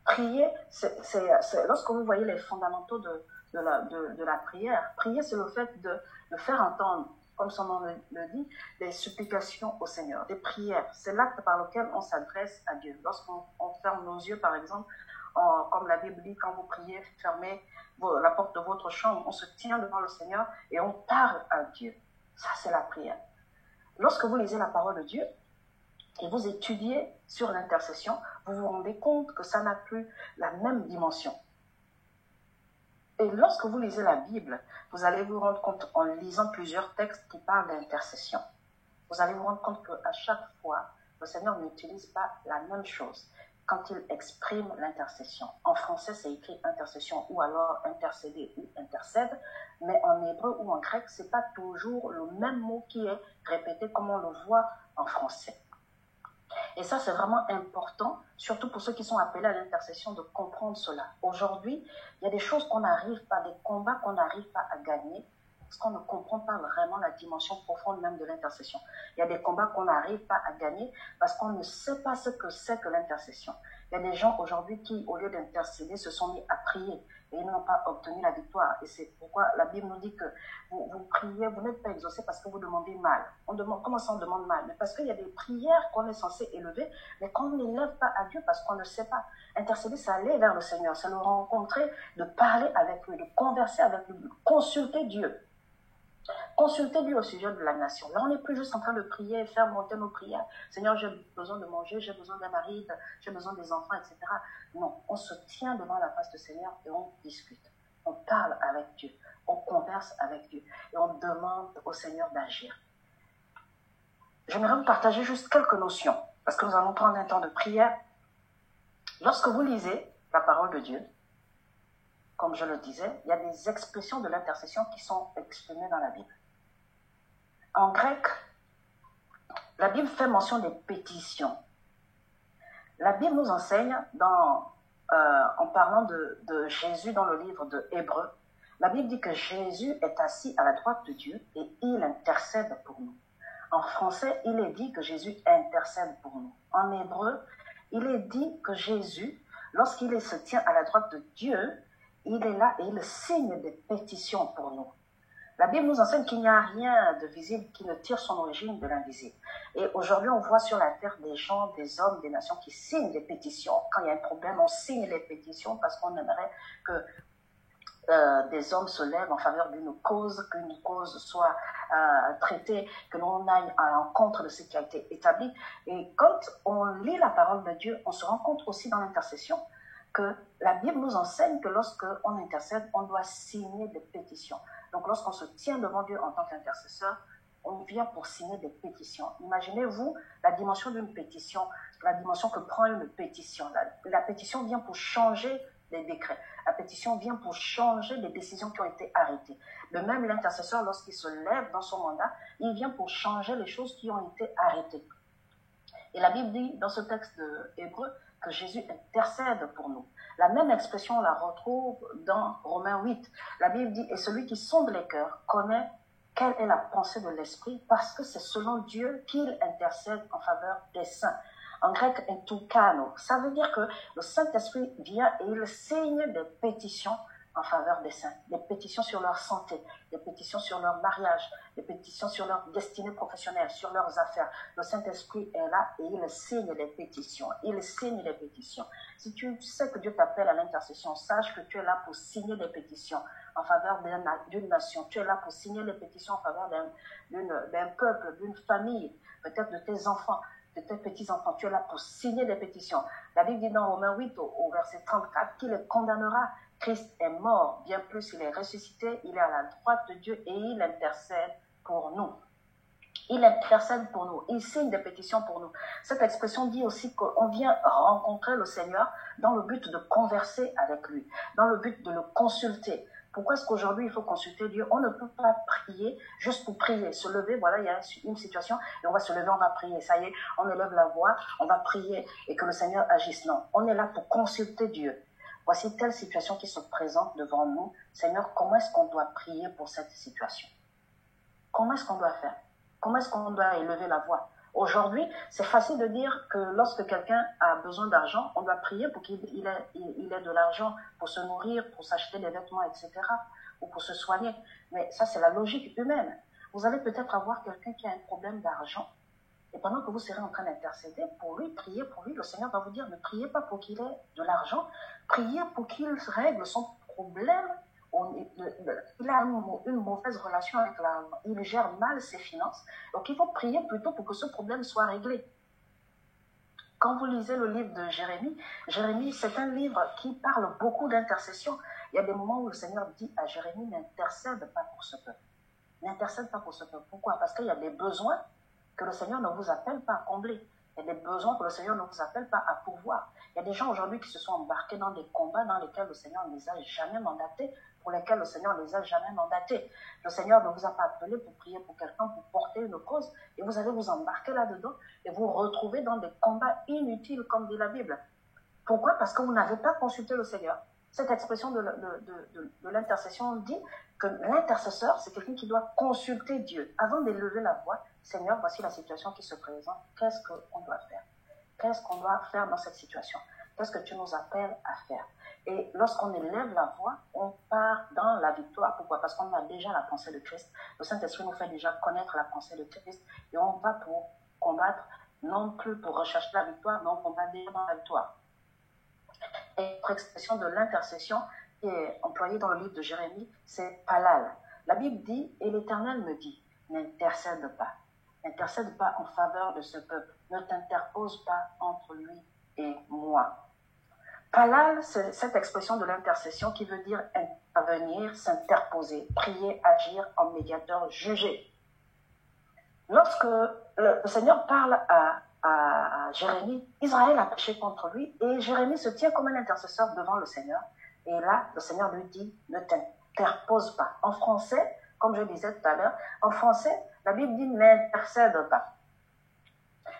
Prier, c'est lorsque vous voyez les fondamentaux de la prière. Prier, c'est le fait de faire entendre, comme son nom le dit, des supplications au Seigneur, des prières. C'est l'acte par lequel on s'adresse à Dieu. Lorsqu'on ferme nos yeux, par exemple, comme la Bible dit, quand vous priez, fermez la porte de votre chambre, on se tient devant le Seigneur et on parle à Dieu. Ça, c'est la prière. Lorsque vous lisez la parole de Dieu et vous étudiez sur l'intercession, vous vous rendez compte que ça n'a plus la même dimension. Et lorsque vous lisez la Bible, vous allez vous rendre compte, en lisant plusieurs textes qui parlent d'intercession, vous allez vous rendre compte qu'à chaque fois, le Seigneur n'utilise pas la même chose quand il exprime l'intercession. En français, c'est écrit intercession ou alors intercéder ou intercède, mais en hébreu ou en grec, ce n'est pas toujours le même mot qui est répété comme on le voit en français. Et ça, c'est vraiment important, surtout pour ceux qui sont appelés à l'intercession, de comprendre cela. Aujourd'hui, il y a des choses qu'on n'arrive pas, des combats qu'on n'arrive pas à gagner, parce qu'on ne comprend pas vraiment la dimension profonde même de l'intercession. Il y a des combats qu'on n'arrive pas à gagner parce qu'on ne sait pas ce que c'est que l'intercession. Il y a des gens aujourd'hui qui, au lieu d'intercéder, se sont mis à prier. et ils n'ont pas obtenu la victoire. Et c'est pourquoi la Bible nous dit que vous priez, vous n'êtes pas exaucés parce que vous demandez mal. Comment ça on demande mal? Mais parce qu'il y a des prières qu'on est censé élever, mais qu'on n'élève pas à Dieu parce qu'on ne sait pas. Intercéder, c'est aller vers le Seigneur, c'est le rencontrer, de parler avec lui, de converser avec lui, de consulter Dieu. Consultez Dieu au sujet de la nation. Là, on n'est plus juste en train de prier et faire monter nos prières. Seigneur, j'ai besoin de manger, j'ai besoin d'un mari, j'ai besoin des enfants, etc. Non, on se tient devant la face du Seigneur et on discute. On parle avec Dieu, on converse avec Dieu et on demande au Seigneur d'agir. J'aimerais vous partager juste quelques notions parce que nous allons prendre un temps de prière. Lorsque vous lisez la parole de Dieu, comme je le disais, il y a des expressions de l'intercession qui sont exprimées dans la Bible. En grec, la Bible fait mention des pétitions. La Bible nous enseigne, en parlant de Jésus dans le livre de Hébreux, la Bible dit que Jésus est assis à la droite de Dieu et il intercède pour nous. En français, il est dit que Jésus intercède pour nous. En hébreu, il est dit que Jésus, lorsqu'il se tient à la droite de Dieu, il est là et il signe des pétitions pour nous. La Bible nous enseigne qu'il n'y a rien de visible qui ne tire son origine de l'invisible. Et aujourd'hui, on voit sur la terre des gens, des hommes, des nations qui signent des pétitions. Quand il y a un problème, on signe les pétitions parce qu'on aimerait que des hommes se lèvent en faveur d'une cause, qu'une cause soit traitée, que l'on aille à l'encontre de ce qui a été établi. Et quand on lit la parole de Dieu, on se rend compte aussi dans l'intercession que la Bible nous enseigne que lorsqu'on intercède, on doit signer des pétitions. Donc lorsqu'on se tient devant Dieu en tant qu'intercesseur, on vient pour signer des pétitions. Imaginez-vous la dimension d'une pétition, la dimension que prend une pétition. La pétition vient pour changer des décrets. La pétition vient pour changer des décisions qui ont été arrêtées. De même, l'intercesseur, lorsqu'il se lève dans son mandat, il vient pour changer les choses qui ont été arrêtées. Et la Bible dit dans ce texte de Hébreux que Jésus intercède pour nous. La même expression, on la retrouve dans Romains 8. La Bible dit « Et celui qui sonde les cœurs connaît quelle est la pensée de l'Esprit, parce que c'est selon Dieu qu'il intercède en faveur des saints. » En grec, entoukano, ça veut dire que le Saint-Esprit vient et il signe des pétitions en faveur des saints, des pétitions sur leur santé, des pétitions sur leur mariage, des pétitions sur leur destinée professionnelle, sur leurs affaires. Le Saint-Esprit est là et il signe les pétitions. Il signe les pétitions. Si tu sais que Dieu t'appelle à l'intercession, sache que tu es là pour signer des pétitions en faveur d'une nation. Tu es là pour signer les pétitions en faveur d'un peuple, d'une famille, peut-être de tes enfants, de tes petits-enfants. Tu es là pour signer des pétitions. La Bible dit dans Romains 8 au verset 34 qu'il les condamnera. Christ est mort, bien plus il est ressuscité, il est à la droite de Dieu et il intercède pour nous. Il intercède pour nous, il signe des pétitions pour nous. Cette expression dit aussi qu'on vient rencontrer le Seigneur dans le but de converser avec lui, dans le but de le consulter. Pourquoi est-ce qu'aujourd'hui il faut consulter Dieu? On ne peut pas prier juste pour prier. Se lever, voilà, il y a une situation et on va se lever, on va prier. Ça y est, on élève la voix, on va prier et que le Seigneur agisse. Non, on est là pour consulter Dieu. Voici telle situation qui se présente devant nous. Seigneur, comment est-ce qu'on doit prier pour cette situation? Comment est-ce qu'on doit faire? Comment est-ce qu'on doit élever la voix? Aujourd'hui, c'est facile de dire que lorsque quelqu'un a besoin d'argent, on doit prier pour qu'il ait de l'argent pour se nourrir, pour s'acheter des vêtements, etc. ou pour se soigner. Mais ça, c'est la logique humaine. Vous allez peut-être avoir quelqu'un qui a un problème d'argent. Et pendant que vous serez en train d'intercéder pour lui, prier pour lui, le Seigneur va vous dire ne priez pas pour qu'il ait de l'argent, priez pour qu'il règle son problème. Il a une mauvaise relation avec l'argent, il gère mal ses finances. Donc il faut prier plutôt pour que ce problème soit réglé. Quand vous lisez le livre de Jérémie, c'est un livre qui parle beaucoup d'intercession. Il y a des moments où le Seigneur dit à Jérémie, n'intercède pas pour ce peuple. N'intercède pas pour ce peuple. Pourquoi? Parce qu'il y a des besoins que le Seigneur ne vous appelle pas à combler. Il y a des besoins que le Seigneur ne vous appelle pas à pourvoir. Il y a des gens aujourd'hui qui se sont embarqués dans des combats dans lesquels le Seigneur ne les a jamais mandatés, pour lesquels le Seigneur ne les a jamais mandatés. Le Seigneur ne vous a pas appelé pour prier pour quelqu'un, pour porter une cause, et vous allez vous embarquer là-dedans et vous retrouver dans des combats inutiles, comme dit la Bible. Pourquoi? Parce que vous n'avez pas consulté le Seigneur. Cette expression de l'intercession dit que l'intercesseur, c'est quelqu'un qui doit consulter Dieu. Avant d'élever la voix, Seigneur, voici la situation qui se présente. Qu'est-ce qu'on doit faire? Qu'est-ce qu'on doit faire dans cette situation? Qu'est-ce que tu nous appelles à faire? Et lorsqu'on élève la voix, on part dans la victoire. Pourquoi? Parce qu'on a déjà la pensée de Christ. Le Saint-Esprit nous fait déjà connaître la pensée de Christ. Et on va pour combattre, non plus pour rechercher la victoire, mais on combat déjà dans la victoire. Et l'autre expression de l'intercession qui est employée dans le livre de Jérémie, c'est Palal. La Bible dit, et l'Éternel me dit, n'intercède pas. N'intercède pas en faveur de ce peuple. Ne t'interpose pas entre lui et moi. Palal, c'est cette expression de l'intercession qui veut dire intervenir, s'interposer, prier, agir en médiateur, juger. Lorsque le Seigneur parle à Jérémie, Israël a péché contre lui et Jérémie se tient comme un intercesseur devant le Seigneur. Et là, le Seigneur lui dit, ne t'interpose pas. En français, comme je disais tout à l'heure, en français, la Bible dit n'intercède pas.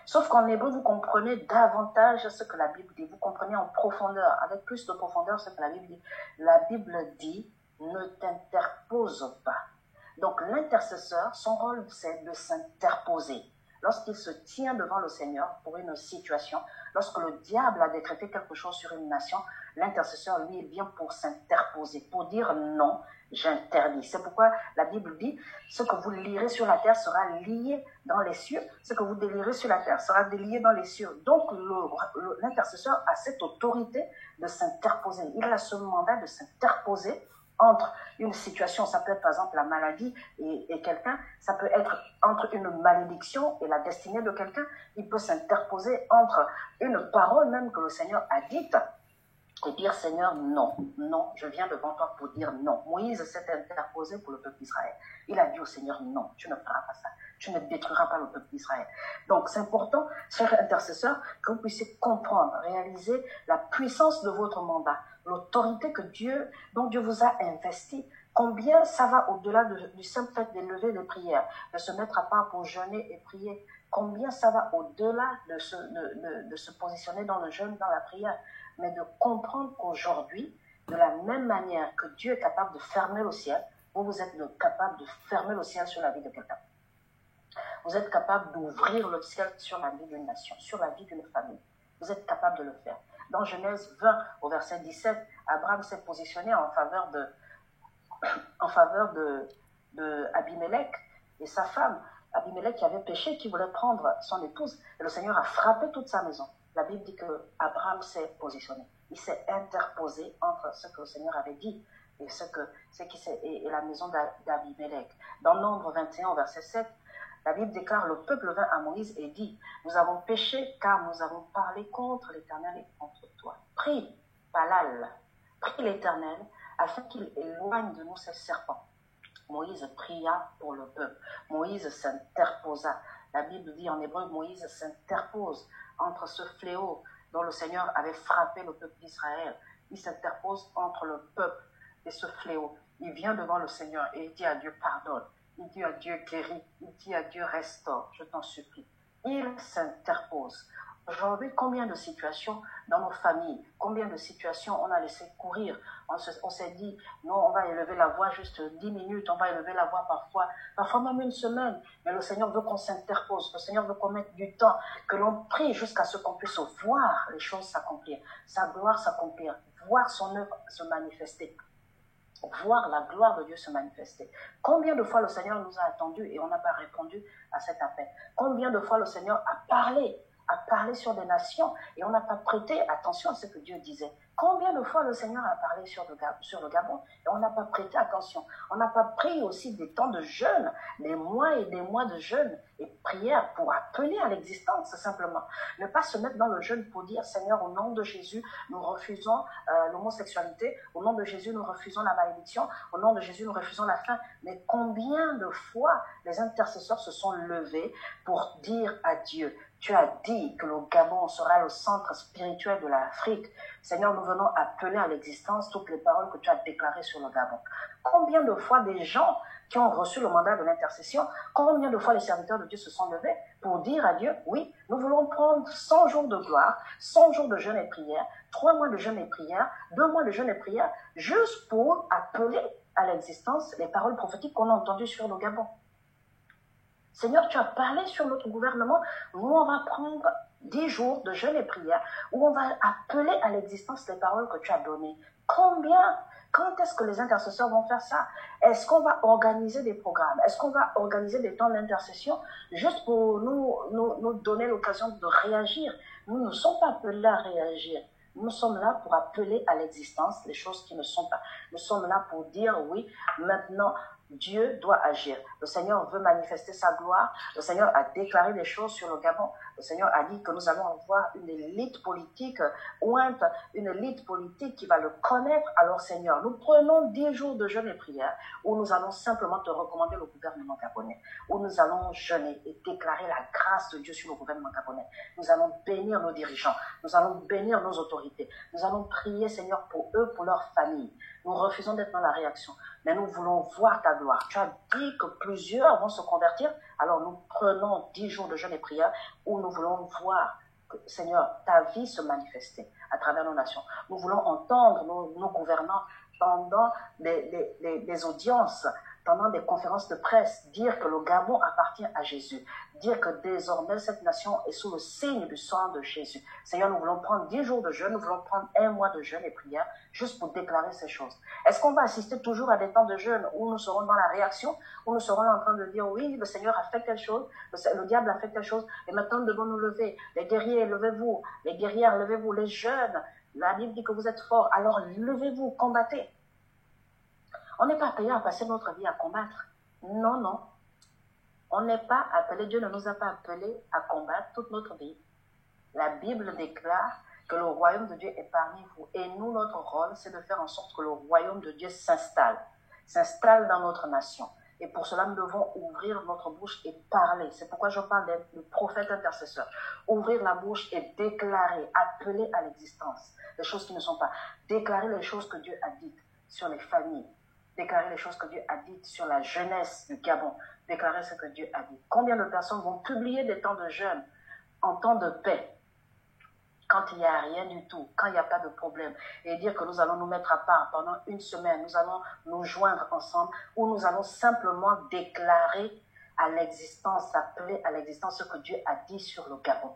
Sauf qu'en hébreu, vous comprenez davantage ce que la Bible dit. Vous comprenez en profondeur, avec plus de profondeur ce que la Bible dit. La Bible dit ne t'interpose pas. Donc l'intercesseur, son rôle, c'est de s'interposer. Lorsqu'il se tient devant le Seigneur pour une situation, lorsque le diable a décrété quelque chose sur une nation, l'intercesseur, lui, il vient pour s'interposer, pour dire non, j'interdis. C'est pourquoi la Bible dit, ce que vous lirez sur la terre sera lié dans les cieux, ce que vous délirez sur la terre sera délié dans les cieux. Donc l'intercesseur a cette autorité de s'interposer. Il a ce mandat de s'interposer entre une situation, ça peut être par exemple la maladie et quelqu'un, ça peut être entre une malédiction et la destinée de quelqu'un, il peut s'interposer entre une parole même que le Seigneur a dite et dire Seigneur non, non, je viens devant toi pour dire non. Moïse s'est interposé pour le peuple d'Israël. Il a dit au Seigneur non, tu ne feras pas ça, tu ne détruiras pas le peuple d'Israël. Donc c'est important, chers intercesseurs, que vous puissiez comprendre, réaliser la puissance de votre mandat, l'autorité dont Dieu vous a investi, combien ça va au-delà du simple fait d'élever les prières, de se mettre à part pour jeûner et prier, combien ça va au-delà de se positionner dans le jeûne, dans la prière, mais de comprendre qu'aujourd'hui, de la même manière que Dieu est capable de fermer le ciel, vous êtes capable de fermer le ciel sur la vie de quelqu'un. Vous êtes capable d'ouvrir le ciel sur la vie d'une nation, sur la vie d'une famille. Vous êtes capable de le faire. Dans Genèse 20, au verset 17, Abraham s'est positionné en faveur de Abimelech et sa femme. Abimelech qui avait péché, qui voulait prendre son épouse. Et le Seigneur a frappé toute sa maison. La Bible dit que Abraham s'est positionné. Il s'est interposé entre ce que le Seigneur avait dit et la maison d'Abimelech. Dans Nombre 21, au verset 7, la Bible déclare, le peuple vint à Moïse et dit, nous avons péché car nous avons parlé contre l'Éternel et contre toi. Prie, Palal, prie l'Éternel afin qu'il éloigne de nous ces serpents. Moïse pria pour le peuple. Moïse s'interposa. La Bible dit en hébreu, Moïse s'interpose entre ce fléau dont le Seigneur avait frappé le peuple d'Israël. Il s'interpose entre le peuple et ce fléau. Il vient devant le Seigneur et il dit à Dieu, pardonne. Il dit à Dieu, guéris. Il dit à Dieu, restaure. Je t'en supplie. Il s'interpose. Aujourd'hui, combien de situations dans nos familles, combien de situations on a laissé courir, on s'est dit, non, on va élever la voix juste 10 minutes, on va élever la voix parfois même une semaine, mais le Seigneur veut qu'on s'interpose, le Seigneur veut qu'on mette du temps, que l'on prie jusqu'à ce qu'on puisse voir les choses s'accomplir, sa gloire s'accomplir, voir son œuvre se manifester, voir la gloire de Dieu se manifester. Combien de fois le Seigneur nous a attendus et on n'a pas répondu à cet appel? Combien de fois le Seigneur a parlé sur des nations et on n'a pas prêté attention à ce que Dieu disait? Combien de fois le Seigneur a parlé sur le Gabon et on n'a pas prêté attention? On n'a pas pris aussi des temps de jeûne, des mois et des mois de jeûne et prière pour appeler à l'existence simplement. Ne pas se mettre dans le jeûne pour dire Seigneur, au nom de Jésus, nous refusons l'homosexualité, au nom de Jésus, nous refusons la malédiction, au nom de Jésus, nous refusons la faim. Mais combien de fois les intercesseurs se sont levés pour dire à Dieu, tu as dit que le Gabon sera le centre spirituel de l'Afrique. Seigneur, nous venons appeler à l'existence toutes les paroles que tu as déclarées sur le Gabon. Combien de fois des gens qui ont reçu le mandat de l'intercession, combien de fois les serviteurs de Dieu se sont levés pour dire à Dieu, oui, nous voulons prendre 100 jours de gloire, 100 jours de jeûne et prière, 3 mois de jeûne et prière, 2 mois de jeûne et prière, juste pour appeler à l'existence les paroles prophétiques qu'on a entendues sur le Gabon. Seigneur, tu as parlé sur notre gouvernement. Nous, on va prendre 10 jours de jeûne et prière où on va appeler à l'existence les paroles que tu as données. Combien? Quand est-ce que les intercesseurs vont faire ça? Est-ce qu'on va organiser des programmes? Est-ce qu'on va organiser des temps d'intercession juste pour nous donner l'occasion de réagir? Nous ne sommes pas appelés à réagir. Nous sommes là pour appeler à l'existence les choses qui ne sont pas. Nous sommes là pour dire oui, maintenant, Dieu doit agir. Le Seigneur veut manifester sa gloire. Le Seigneur a déclaré des choses sur le Gabon. Le Seigneur a dit que nous allons avoir une élite politique ointe, une élite politique qui va le connaître. Alors Seigneur, nous prenons 10 jours de jeûne et prière où nous allons simplement te recommander le gouvernement gabonais, où nous allons jeûner et déclarer la grâce de Dieu sur le gouvernement gabonais. Nous allons bénir nos dirigeants, nous allons bénir nos autorités. Nous allons prier Seigneur pour eux, pour leur famille. Nous refusons d'être dans la réaction, mais nous voulons voir ta gloire. Tu as dit que plusieurs vont se convertir, alors nous prenons 10 jours de jeûne et prière où nous voulons voir, Seigneur, ta vie se manifester à travers nos nations. Nous voulons entendre nos gouvernants pendant des audiences, pendant des conférences de presse, dire que le Gabon appartient à Jésus, dire que désormais cette nation est sous le signe du sang de Jésus. Seigneur, nous voulons prendre 10 jours de jeûne, nous voulons prendre 1 mois de jeûne et prière, juste pour déclarer ces choses. Est-ce qu'on va assister toujours à des temps de jeûne où nous serons dans la réaction, où nous serons en train de dire oui, le Seigneur a fait quelque chose, le diable a fait quelque chose, et maintenant nous devons nous lever. Les guerriers, levez-vous, les guerrières, levez-vous, les jeunes, la Bible dit que vous êtes forts, alors levez-vous, combattez. On n'est pas appelé à passer notre vie à combattre. Non, non. On n'est pas appelé, Dieu ne nous a pas appelés à combattre toute notre vie. La Bible déclare que le royaume de Dieu est parmi vous. Et nous, notre rôle, c'est de faire en sorte que le royaume de Dieu s'installe dans notre nation. Et pour cela, nous devons ouvrir notre bouche et parler. C'est pourquoi je parle d'être le prophète intercesseur. Ouvrir la bouche et déclarer, appeler à l'existence les choses qui ne sont pas. Déclarer les choses que Dieu a dites sur les familles. Déclarer les choses que Dieu a dites sur la jeunesse du Gabon. Déclarer ce que Dieu a dit. Combien de personnes vont publier des temps de jeûne en temps de paix, quand il n'y a rien du tout, quand il n'y a pas de problème, et dire que nous allons nous mettre à part pendant 1 semaine, nous allons nous joindre ensemble, ou nous allons simplement déclarer à l'existence, appeler à l'existence ce que Dieu a dit sur le Gabon.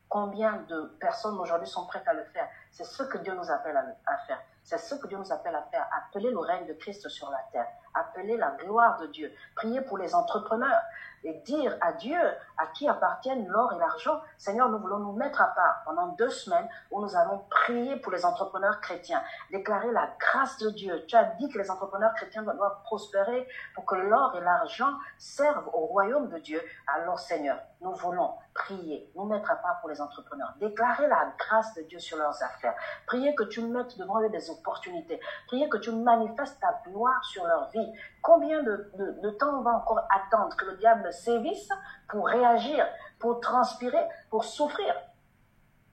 Combien de personnes aujourd'hui sont prêtes à le faire? C'est ce que Dieu nous appelle à faire. C'est ce que Dieu nous appelle à faire. Appeler le règne de Christ sur la terre. Appeler la gloire de Dieu. Prier pour les entrepreneurs. Et dire à Dieu à qui appartiennent l'or et l'argent. Seigneur, nous voulons nous mettre à part pendant 2 semaines où nous allons prier pour les entrepreneurs chrétiens. Déclarer la grâce de Dieu. Tu as dit que les entrepreneurs chrétiens doivent prospérer pour que l'or et l'argent servent au royaume de Dieu. Alors Seigneur, nous voulons prier, nous mettre à part pour les entrepreneurs. Déclarer la grâce de Dieu sur leurs affaires. Prier que tu mettes devant eux des opportunités. Prier que tu manifestes ta gloire sur leur vie. Combien de temps on va encore attendre que le diable sévisse pour réagir, pour transpirer, pour souffrir?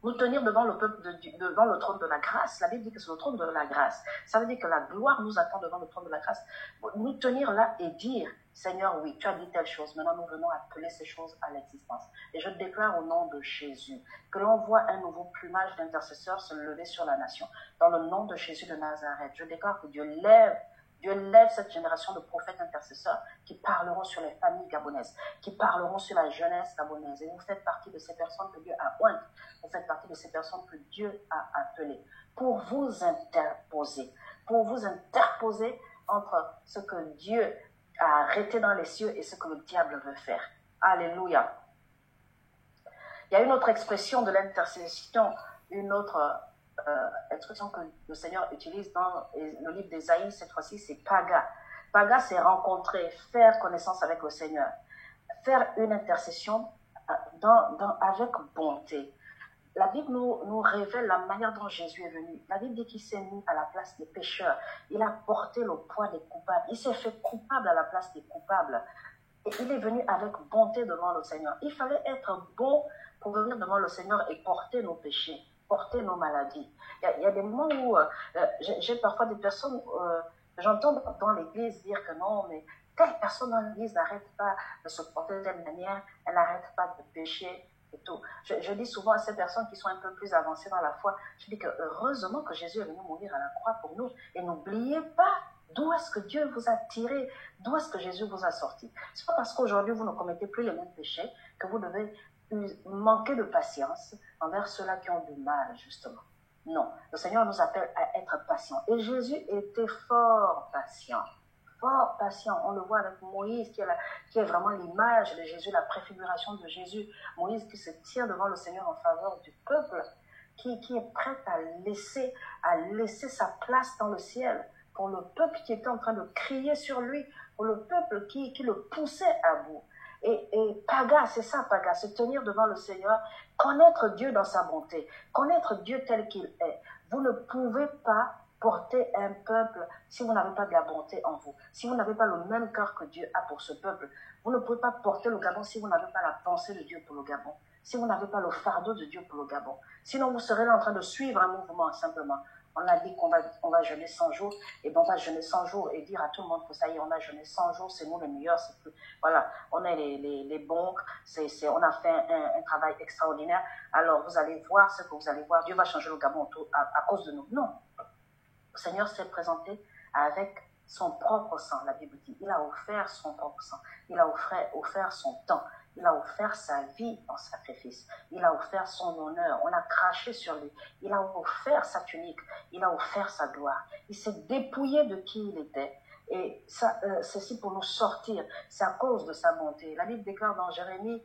Nous tenir devant le peuple de Dieu, devant le trône de la grâce. La Bible dit que c'est le trône de la grâce. Ça veut dire que la gloire nous attend devant le trône de la grâce. Nous tenir là et dire, Seigneur, oui, tu as dit telle chose. Maintenant, nous venons appeler ces choses à l'existence. Et je déclare au nom de Jésus que l'on voit un nouveau plumage d'intercesseurs se lever sur la nation. Dans le nom de Jésus de Nazareth, je déclare que Dieu lève cette génération de prophètes intercesseurs qui parleront sur les familles gabonaises, qui parleront sur la jeunesse gabonaise. Et vous faites partie de ces personnes que Dieu a ointes. Vous faites partie de ces personnes que Dieu a appelées pour vous interposer entre ce que Dieu a arrêté dans les cieux et ce que le diable veut faire. Alléluia. Il y a une autre expression de l'intercession, une autre expression que le Seigneur utilise dans le livre d'Ésaïe, cette fois-ci, c'est paga. Paga, c'est rencontrer, faire connaissance avec le Seigneur, faire une intercession avec bonté. La Bible nous révèle la manière dont Jésus est venu. La Bible dit qu'il s'est mis à la place des pécheurs. Il a porté le poids des coupables. Il s'est fait coupable à la place des coupables. Et il est venu avec bonté devant le Seigneur. Il fallait être bon pour venir devant le Seigneur et porter nos péchés, porter nos maladies. Il y a des moments où j'ai parfois des personnes, j'entends dans l'église dire que non, mais telle personne dans l'église n'arrête pas de se porter de telle manière, elle n'arrête pas de pécher et tout. Je dis souvent à ces personnes qui sont un peu plus avancées dans la foi, je dis que heureusement que Jésus est venu mourir à la croix pour nous. Et n'oubliez pas D'où est-ce que Dieu vous a tiré? D'où est-ce que Jésus vous a sorti? Ce n'est pas parce qu'aujourd'hui vous ne commettez plus les mêmes péchés que vous devez manquer de patience envers ceux-là qui ont du mal, justement. Non, le Seigneur nous appelle à être patients. Et Jésus était fort patient. Fort patient. On le voit avec Moïse, qui est vraiment l'image de Jésus, la préfiguration de Jésus. Moïse qui se tient devant le Seigneur en faveur du peuple, qui est prêt à laisser sa place dans le ciel pour le peuple qui était en train de crier sur lui, pour le peuple qui le poussait à bout. Et Paga, c'est ça Paga, se tenir devant le Seigneur, connaître Dieu dans sa bonté, connaître Dieu tel qu'il est. Vous ne pouvez pas porter un peuple si vous n'avez pas de la bonté en vous, si vous n'avez pas le même cœur que Dieu a pour ce peuple. Vous ne pouvez pas porter le Gabon si vous n'avez pas la pensée de Dieu pour le Gabon, si vous n'avez pas le fardeau de Dieu pour le Gabon. Sinon, vous serez là en train de suivre un mouvement simplement. On a dit qu'on va jeûner 100 jours, et bien on va jeûner 100 jours et dire à tout le monde que ça y est, on a jeûné 100 jours, c'est nous les meilleurs, voilà, on est les bons, on a fait un travail extraordinaire, alors vous allez voir ce que vous allez voir, Dieu va changer le Gabon à cause de nous. Non, le Seigneur s'est présenté avec son propre sang, la Bible dit, il a offert son propre sang, il a offert son temps, il a offert sa vie en sacrifice. Il a offert son honneur. On a craché sur lui. Il a offert sa tunique. Il a offert sa gloire. Il s'est dépouillé de qui il était. Et ceci pour nous sortir. C'est à cause de sa bonté. La Bible déclare dans Jérémie,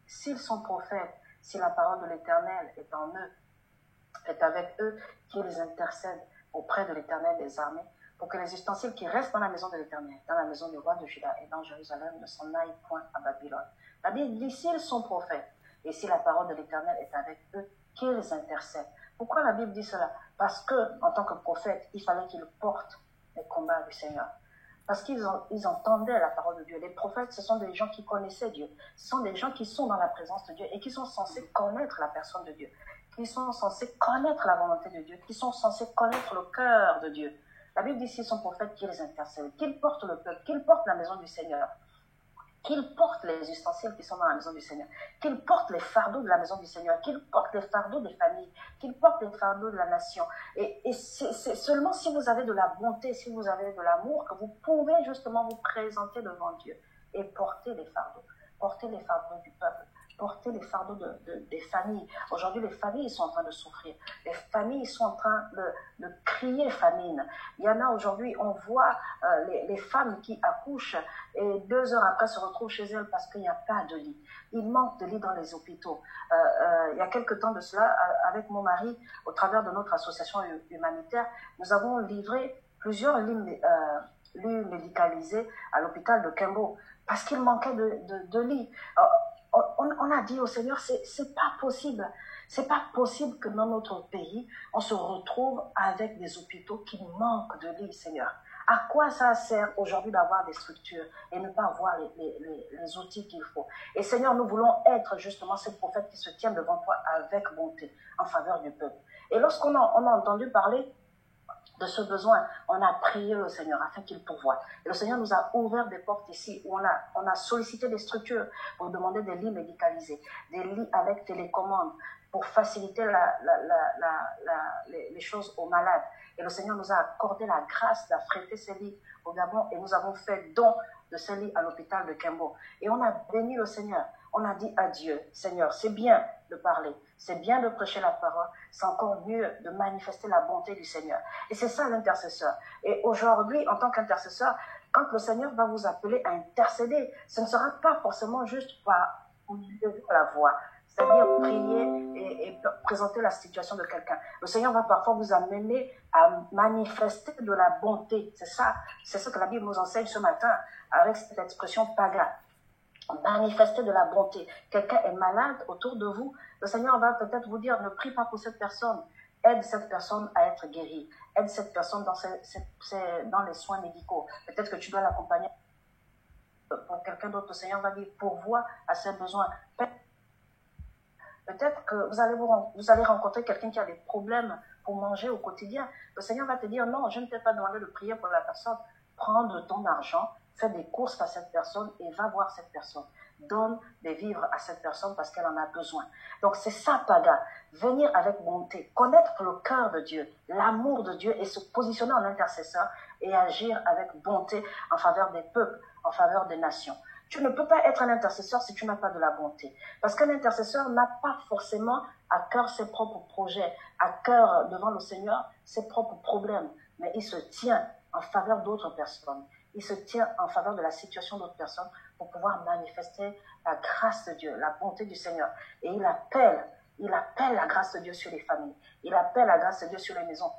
s'ils sont prophètes, si la parole de l'Éternel est en eux, est avec eux, qu'ils intercèdent auprès de l'Éternel des armées, pour que les ustensiles qui restent dans la maison de l'Éternel, dans la maison du roi de Juda et dans Jérusalem ne s'en aillent point à Babylone. La Bible dit, s'ils sont prophètes, et si la parole de l'Éternel est avec eux, qu'ils intercèdent. Pourquoi la Bible dit cela? Parce que, en tant que prophète, il fallait qu'ils portent les combats du Seigneur. Parce qu'ils entendaient la parole de Dieu. Les prophètes, ce sont des gens qui connaissaient Dieu. Ce sont des gens qui sont dans la présence de Dieu et qui sont censés connaître la personne de Dieu, qui sont censés connaître la volonté de Dieu, qui sont censés connaître le cœur de Dieu. La Bible dit, s'ils sont prophètes, qu'ils intercèdent, qu'ils portent le peuple, qu'ils portent la maison du Seigneur, qu'ils portent les ustensiles qui sont dans la maison du Seigneur, qu'ils portent les fardeaux de la maison du Seigneur, qu'ils portent les fardeaux des familles, qu'ils portent les fardeaux de la nation. Et c'est seulement si vous avez de la bonté, si vous avez de l'amour, que vous pouvez justement vous présenter devant Dieu et porter les fardeaux du peuple, porter les fardeaux des familles. Aujourd'hui, les familles sont en train de souffrir. Les familles sont en train de crier famine. Il y en a aujourd'hui, on voit les femmes qui accouchent et 2 heures après se retrouvent chez elles parce qu'il n'y a pas de lit. Il manque de lits dans les hôpitaux. Il y a quelque temps de cela, avec mon mari, au travers de notre association humanitaire, nous avons livré plusieurs lits médicalisés à l'hôpital de Kembo parce qu'il manquait de lits. On a dit au Seigneur, c'est pas possible. C'est pas possible que dans notre pays, on se retrouve avec des hôpitaux qui manquent de lits, Seigneur. À quoi ça sert aujourd'hui d'avoir des structures et ne pas avoir les outils qu'il faut? Et Seigneur, nous voulons être justement ces prophètes qui se tiennent devant toi avec bonté en faveur du peuple. Et lorsqu'on a entendu parler de ce besoin, on a prié le Seigneur afin qu'il pourvoie. Et le Seigneur nous a ouvert des portes ici où on a sollicité des structures pour demander des lits médicalisés, des lits avec télécommande pour faciliter les choses aux malades. Et le Seigneur nous a accordé la grâce d'affréter ces lits au Gabon et nous avons fait don de ces lits à l'hôpital de Kembo. Et on a béni le Seigneur. On a dit à Dieu, Seigneur, c'est bien de parler, c'est bien de prêcher la parole, c'est encore mieux de manifester la bonté du Seigneur. Et c'est ça l'intercesseur. Et aujourd'hui, en tant qu'intercesseur, quand le Seigneur va vous appeler à intercéder, ce ne sera pas forcément juste par la voix, c'est-à-dire prier et présenter la situation de quelqu'un. Le Seigneur va parfois vous amener à manifester de la bonté. C'est ça, c'est ce que la Bible nous enseigne ce matin avec cette expression paga. Manifester de la bonté. Quelqu'un est malade autour de vous, le Seigneur va peut-être vous dire, ne prie pas pour cette personne, aide cette personne à être guérie, aide cette personne dans les soins médicaux. Peut-être que tu dois l'accompagner pour quelqu'un d'autre. Le Seigneur va dire, pourvois à ses besoins. Peut-être que vous allez rencontrer quelqu'un qui a des problèmes pour manger au quotidien. Le Seigneur va te dire, non, je ne t'ai pas demandé de prier pour la personne. Prends de ton argent, fais des courses à cette personne et va voir cette personne. donne des vivres à cette personne parce qu'elle en a besoin. Donc c'est ça, Paga, venir avec bonté, connaître le cœur de Dieu, l'amour de Dieu et se positionner en intercesseur et agir avec bonté en faveur des peuples, en faveur des nations. Tu ne peux pas être un intercesseur si tu n'as pas de la bonté. Parce qu'un intercesseur n'a pas forcément à cœur ses propres projets, à cœur devant le Seigneur ses propres problèmes, mais il se tient en faveur d'autres personnes. Il se tient en faveur de la situation d'autres personnes pour pouvoir manifester la grâce de Dieu, la bonté du Seigneur. Et il appelle la grâce de Dieu sur les familles. Il appelle la grâce de Dieu sur les maisons.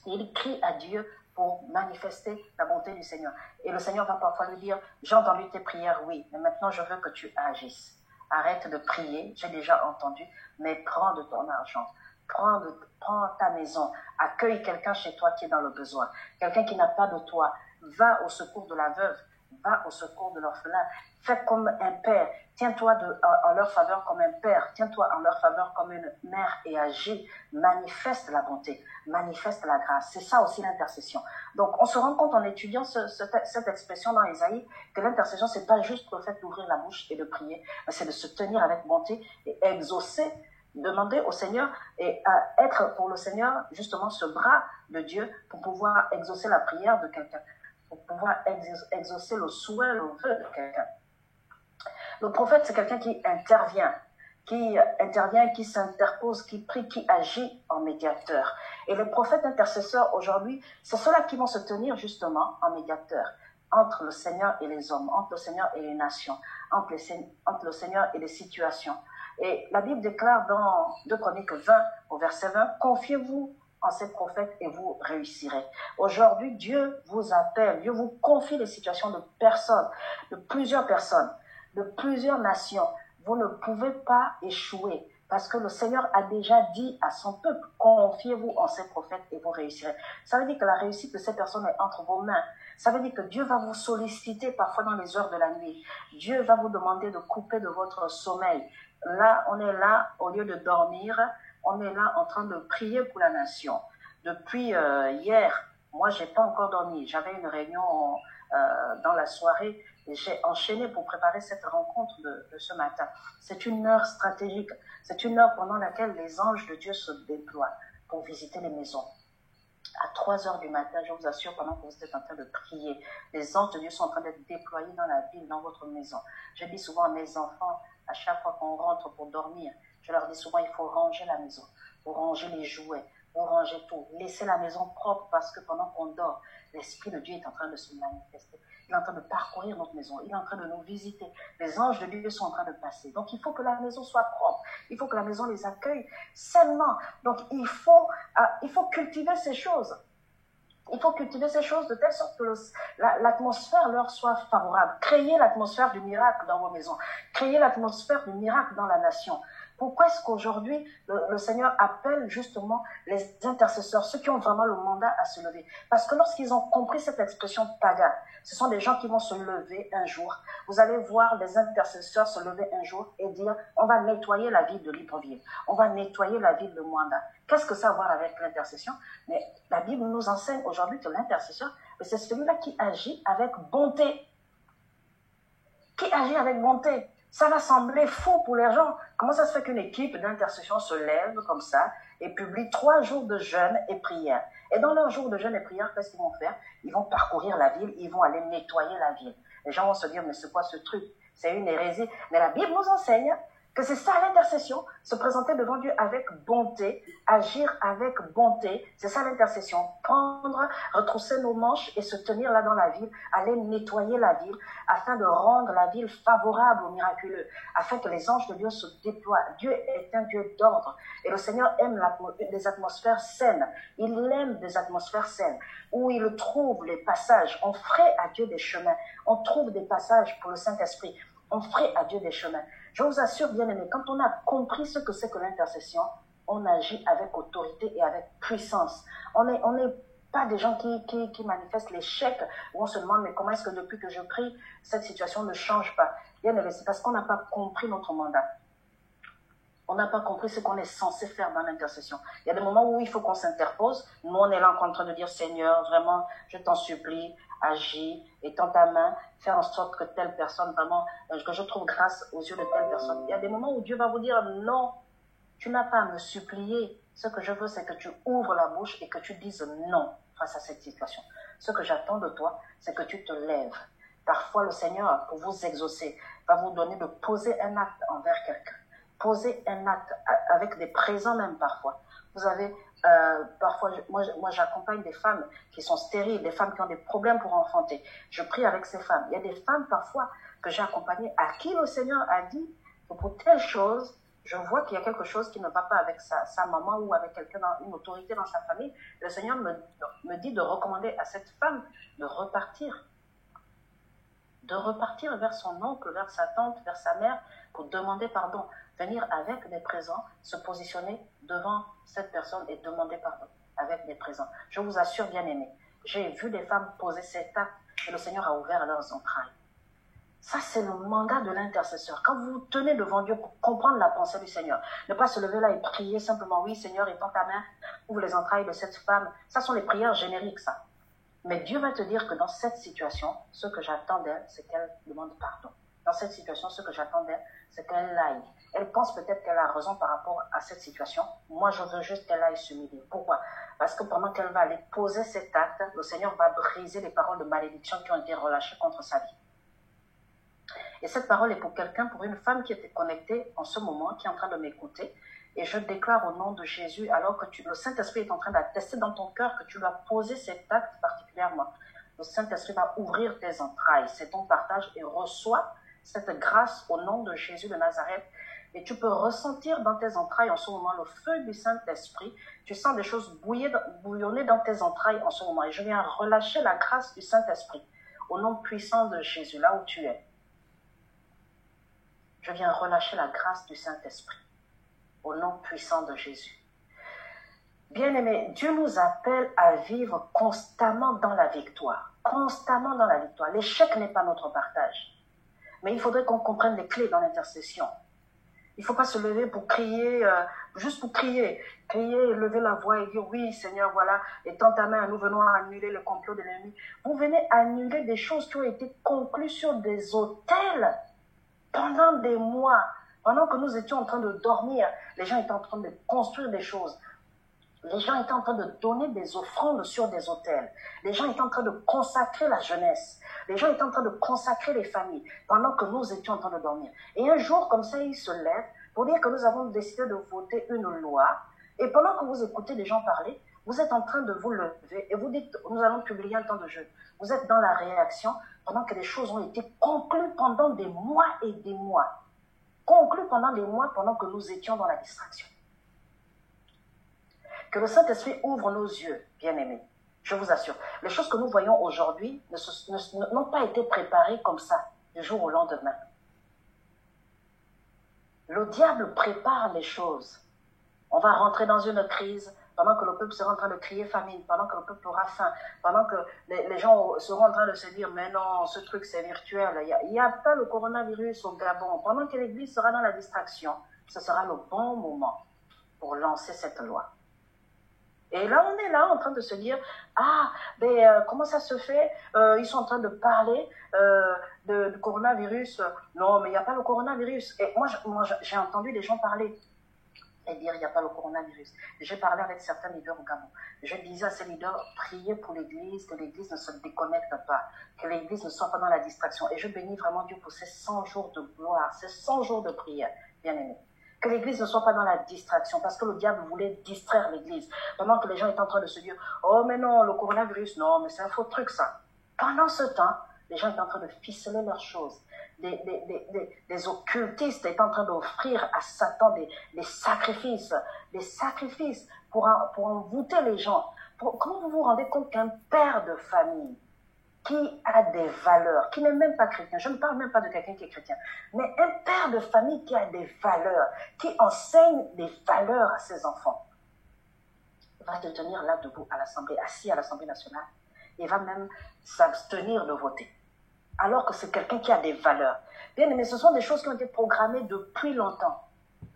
Et il crie à Dieu pour manifester la bonté du Seigneur. Et le Seigneur va parfois lui dire, j'ai entendu tes prières, oui, mais maintenant je veux que tu agisses. Arrête de prier, j'ai déjà entendu, mais prends de ton argent. Prends ta maison, accueille quelqu'un chez toi qui est dans le besoin, quelqu'un qui n'a pas de toit, va au secours de la veuve, va au secours de l'orphelin, fais comme un père, tiens-toi en leur faveur comme un père, tiens-toi en leur faveur comme une mère et agis, manifeste la bonté, manifeste la grâce. C'est ça aussi l'intercession. Donc on se rend compte en étudiant cette expression dans Isaïe que l'intercession c'est pas juste le fait d'ouvrir la bouche et de prier, mais c'est de se tenir avec bonté et exaucer, demander au Seigneur et à être pour le Seigneur justement ce bras de Dieu pour pouvoir exaucer la prière de quelqu'un, pour pouvoir exaucer le souhait, le vœu de quelqu'un. Le prophète, c'est quelqu'un qui intervient, qui s'interpose, qui prie, qui agit en médiateur. Et les prophètes intercesseurs aujourd'hui, c'est ceux-là qui vont se tenir justement en médiateur entre le Seigneur et les hommes, entre le Seigneur et les nations, entre le Seigneur et les situations. Et la Bible déclare dans 2 Chroniques 20, au verset 20, « Confiez-vous en ces prophètes et vous réussirez. » Aujourd'hui, Dieu vous appelle, Dieu vous confie les situations de personnes, de plusieurs personnes, de plusieurs nations. Vous ne pouvez pas échouer parce que le Seigneur a déjà dit à son peuple, confiez-vous en ces prophètes et vous réussirez. Ça veut dire que la réussite de ces personnes est entre vos mains. Ça veut dire que Dieu va vous solliciter parfois dans les heures de la nuit. Dieu va vous demander de couper de votre sommeil. Là, on est là, au lieu de dormir, on est là en train de prier pour la nation. Depuis hier, moi, j'ai pas encore dormi. J'avais une réunion dans la soirée et j'ai enchaîné pour préparer cette rencontre de ce matin. C'est une heure stratégique. C'est une heure pendant laquelle les anges de Dieu se déploient pour visiter les maisons. À 3 heures du matin, je vous assure, pendant que vous êtes en train de prier, les anges de Dieu sont en train d'être déployés dans la ville, dans votre maison. Je dis souvent à mes enfants, à chaque fois qu'on rentre pour dormir, je leur dis souvent, il faut ranger la maison, faut ranger les jouets, faut ranger tout. Laissez la maison propre parce que pendant qu'on dort, l'Esprit de Dieu est en train de se manifester. Il est en train de parcourir notre maison, il est en train de nous visiter. Les anges de Dieu sont en train de passer. Donc il faut que la maison soit propre, il faut que la maison les accueille sainement. Donc il faut cultiver ces choses. Il faut cultiver ces choses de telle sorte que l'atmosphère leur soit favorable. Créer l'atmosphère du miracle dans vos maisons. Créer l'atmosphère du miracle dans la nation. Pourquoi est-ce qu'aujourd'hui, le Seigneur appelle justement les intercesseurs, ceux qui ont vraiment le mandat à se lever? Parce que lorsqu'ils ont compris cette expression paga, ce sont des gens qui vont se lever un jour. Vous allez voir les intercesseurs se lever un jour et dire, on va nettoyer la ville de Libreville, on va nettoyer la ville de Mwanda. Qu'est-ce que ça a à voir avec l'intercession? Mais la Bible nous enseigne aujourd'hui que l'intercesseur, c'est celui-là qui agit avec bonté. Qui agit avec bonté. Ça va sembler fou pour les gens. Comment ça se fait qu'une équipe d'intercession se lève comme ça et publie 3 jours de jeûne et prière? Et dans leurs jours de jeûne et prière, qu'est-ce qu'ils vont faire? Ils vont parcourir la ville, ils vont aller nettoyer la ville. Les gens vont se dire, mais c'est quoi ce truc? C'est une hérésie. Mais la Bible nous enseigne que c'est ça l'intercession, se présenter devant Dieu avec bonté, agir avec bonté, c'est ça l'intercession, prendre, retrousser nos manches et se tenir là dans la ville, aller nettoyer la ville, afin de rendre la ville favorable au miraculeux, afin que les anges de Dieu se déploient. Dieu est un Dieu d'ordre, et le Seigneur aime des atmosphères saines, il aime des atmosphères saines, où il trouve les passages, on ferait à Dieu des chemins, on trouve des passages pour le Saint-Esprit, on ferait à Dieu des chemins. Je vous assure, bien-aimés, quand on a compris ce que c'est que l'intercession, on agit avec autorité et avec puissance. On n'est pas des gens qui manifestent l'échec, où on se demande, mais comment est-ce que depuis que je prie, cette situation ne change pas? Bien-aimés, c'est parce qu'on n'a pas compris notre mandat. On n'a pas compris ce qu'on est censé faire dans l'intercession. Il y a des moments où il faut qu'on s'interpose. Nous, on est là en train de dire, Seigneur, vraiment, je t'en supplie, agis, étends ta main, fais en sorte que telle personne, vraiment, que je trouve grâce aux yeux de telle personne. Il y a des moments où Dieu va vous dire non, tu n'as pas à me supplier. Ce que je veux, c'est que tu ouvres la bouche et que tu dises non face à cette situation. Ce que j'attends de toi, c'est que tu te lèves. Parfois, le Seigneur, pour vous exaucer, va vous donner de poser un acte envers quelqu'un. Poser un acte avec des présents même parfois. Vous avez, parfois, moi j'accompagne des femmes qui sont stériles, des femmes qui ont des problèmes pour enfanter. Je prie avec ces femmes. Il y a des femmes parfois que j'ai accompagnées à qui le Seigneur a dit que pour telle chose, je vois qu'il y a quelque chose qui ne va pas avec sa maman ou avec quelqu'un, une autorité dans sa famille. Le Seigneur me dit de recommander à cette femme de repartir vers son oncle, vers sa tante, vers sa mère, pour demander pardon, venir avec des présents, se positionner devant cette personne et demander pardon avec des présents. Je vous assure, bien-aimés, j'ai vu des femmes poser cet acte et le Seigneur a ouvert leurs entrailles. Ça, c'est le mandat de l'intercesseur. Quand vous vous tenez devant Dieu pour comprendre la pensée du Seigneur, ne pas se lever là et prier simplement, oui, Seigneur, étends ta main, ouvre les entrailles de cette femme. Ça sont les prières génériques, ça. Mais Dieu va te dire que dans cette situation, ce que j'attends d'elle, c'est qu'elle demande pardon. Dans cette situation, ce que j'attends d'elle, c'est qu'elle aille. Elle pense peut-être qu'elle a raison par rapport à cette situation. Moi, je veux juste qu'elle aille s'humilier. Pourquoi? Parce que pendant qu'elle va aller poser cet acte, le Seigneur va briser les paroles de malédiction qui ont été relâchées contre sa vie. Et cette parole est pour quelqu'un, pour une femme qui était connectée en ce moment, qui est en train de m'écouter. Et je déclare au nom de Jésus, alors que le Saint-Esprit est en train d'attester dans ton cœur que tu dois poser cet acte particulièrement. Le Saint-Esprit va ouvrir tes entrailles, c'est ton partage et reçois cette grâce au nom de Jésus de Nazareth. Et tu peux ressentir dans tes entrailles en ce moment le feu du Saint-Esprit. Tu sens des choses bouillonner dans tes entrailles en ce moment. Et je viens relâcher la grâce du Saint-Esprit au nom puissant de Jésus, là où tu es. Je viens relâcher la grâce du Saint-Esprit au nom puissant de Jésus. Bien-aimés, Dieu nous appelle à vivre constamment dans la victoire. Constamment dans la victoire. L'échec n'est pas notre partage. Mais il faudrait qu'on comprenne les clés dans l'intercession. Il ne faut pas se lever pour crier, juste pour crier. Crier, lever la voix et dire, oui Seigneur, voilà, étends ta main, nous venons annuler le complot de l'ennemi. Vous venez annuler des choses qui ont été conclues sur des autels pendant des mois. Pendant que nous étions en train de dormir, les gens étaient en train de construire des choses. Les gens étaient en train de donner des offrandes sur des autels. Les gens étaient en train de consacrer la jeunesse. Les gens étaient en train de consacrer les familles pendant que nous étions en train de dormir. Et un jour, comme ça, ils se lèvent pour dire que nous avons décidé de voter une loi. Et pendant que vous écoutez les gens parler, vous êtes en train de vous lever et vous dites, nous allons publier un temps de jeûne. Vous êtes dans la réaction pendant que les choses ont été conclues pendant des mois et des mois. Conclues pendant des mois pendant que nous étions dans la distraction. Que le Saint-Esprit ouvre nos yeux, bien-aimés. Je vous assure, les choses que nous voyons aujourd'hui n'ont pas été préparées comme ça, du jour au lendemain. Le diable prépare les choses. On va rentrer dans une crise pendant que le peuple sera en train de crier famine, pendant que le peuple aura faim, pendant que les gens seront en train de se dire « Mais non, ce truc c'est virtuel, il n'y a pas le coronavirus au Gabon. » Pendant que l'Église sera dans la distraction, ce sera le bon moment pour lancer cette loi. Et là, on est là en train de se dire, comment ça se fait? Ils sont en train de parler du coronavirus. Non, mais il n'y a pas le coronavirus. Et moi, j'ai entendu des gens parler et dire, il n'y a pas le coronavirus. J'ai parlé avec certains leaders au Gabon. Je disais à ces leaders, priez pour l'Église, que l'Église ne se déconnecte pas, que l'Église ne soit pas dans la distraction. Et je bénis vraiment Dieu pour ces 100 jours de gloire, ces 100 jours de prière, bien aimés. Que l'Église ne soit pas dans la distraction, parce que le diable voulait distraire l'Église. Pendant que les gens étaient en train de se dire, oh mais non, le coronavirus, non, mais c'est un faux truc ça. Pendant ce temps, les gens étaient en train de ficeler leurs choses. Des occultistes étaient en train d'offrir à Satan des sacrifices pour envoûter les gens. Comment vous vous rendez compte qu'un père de famille qui a des valeurs, qui n'est même pas chrétien, je ne parle même pas de quelqu'un qui est chrétien, mais un père de famille qui a des valeurs, qui enseigne des valeurs à ses enfants, va te tenir là debout à l'Assemblée, assis à l'Assemblée nationale, et va même s'abstenir de voter. Alors que c'est quelqu'un qui a des valeurs. Bien, mais ce sont des choses qui ont été programmées depuis longtemps.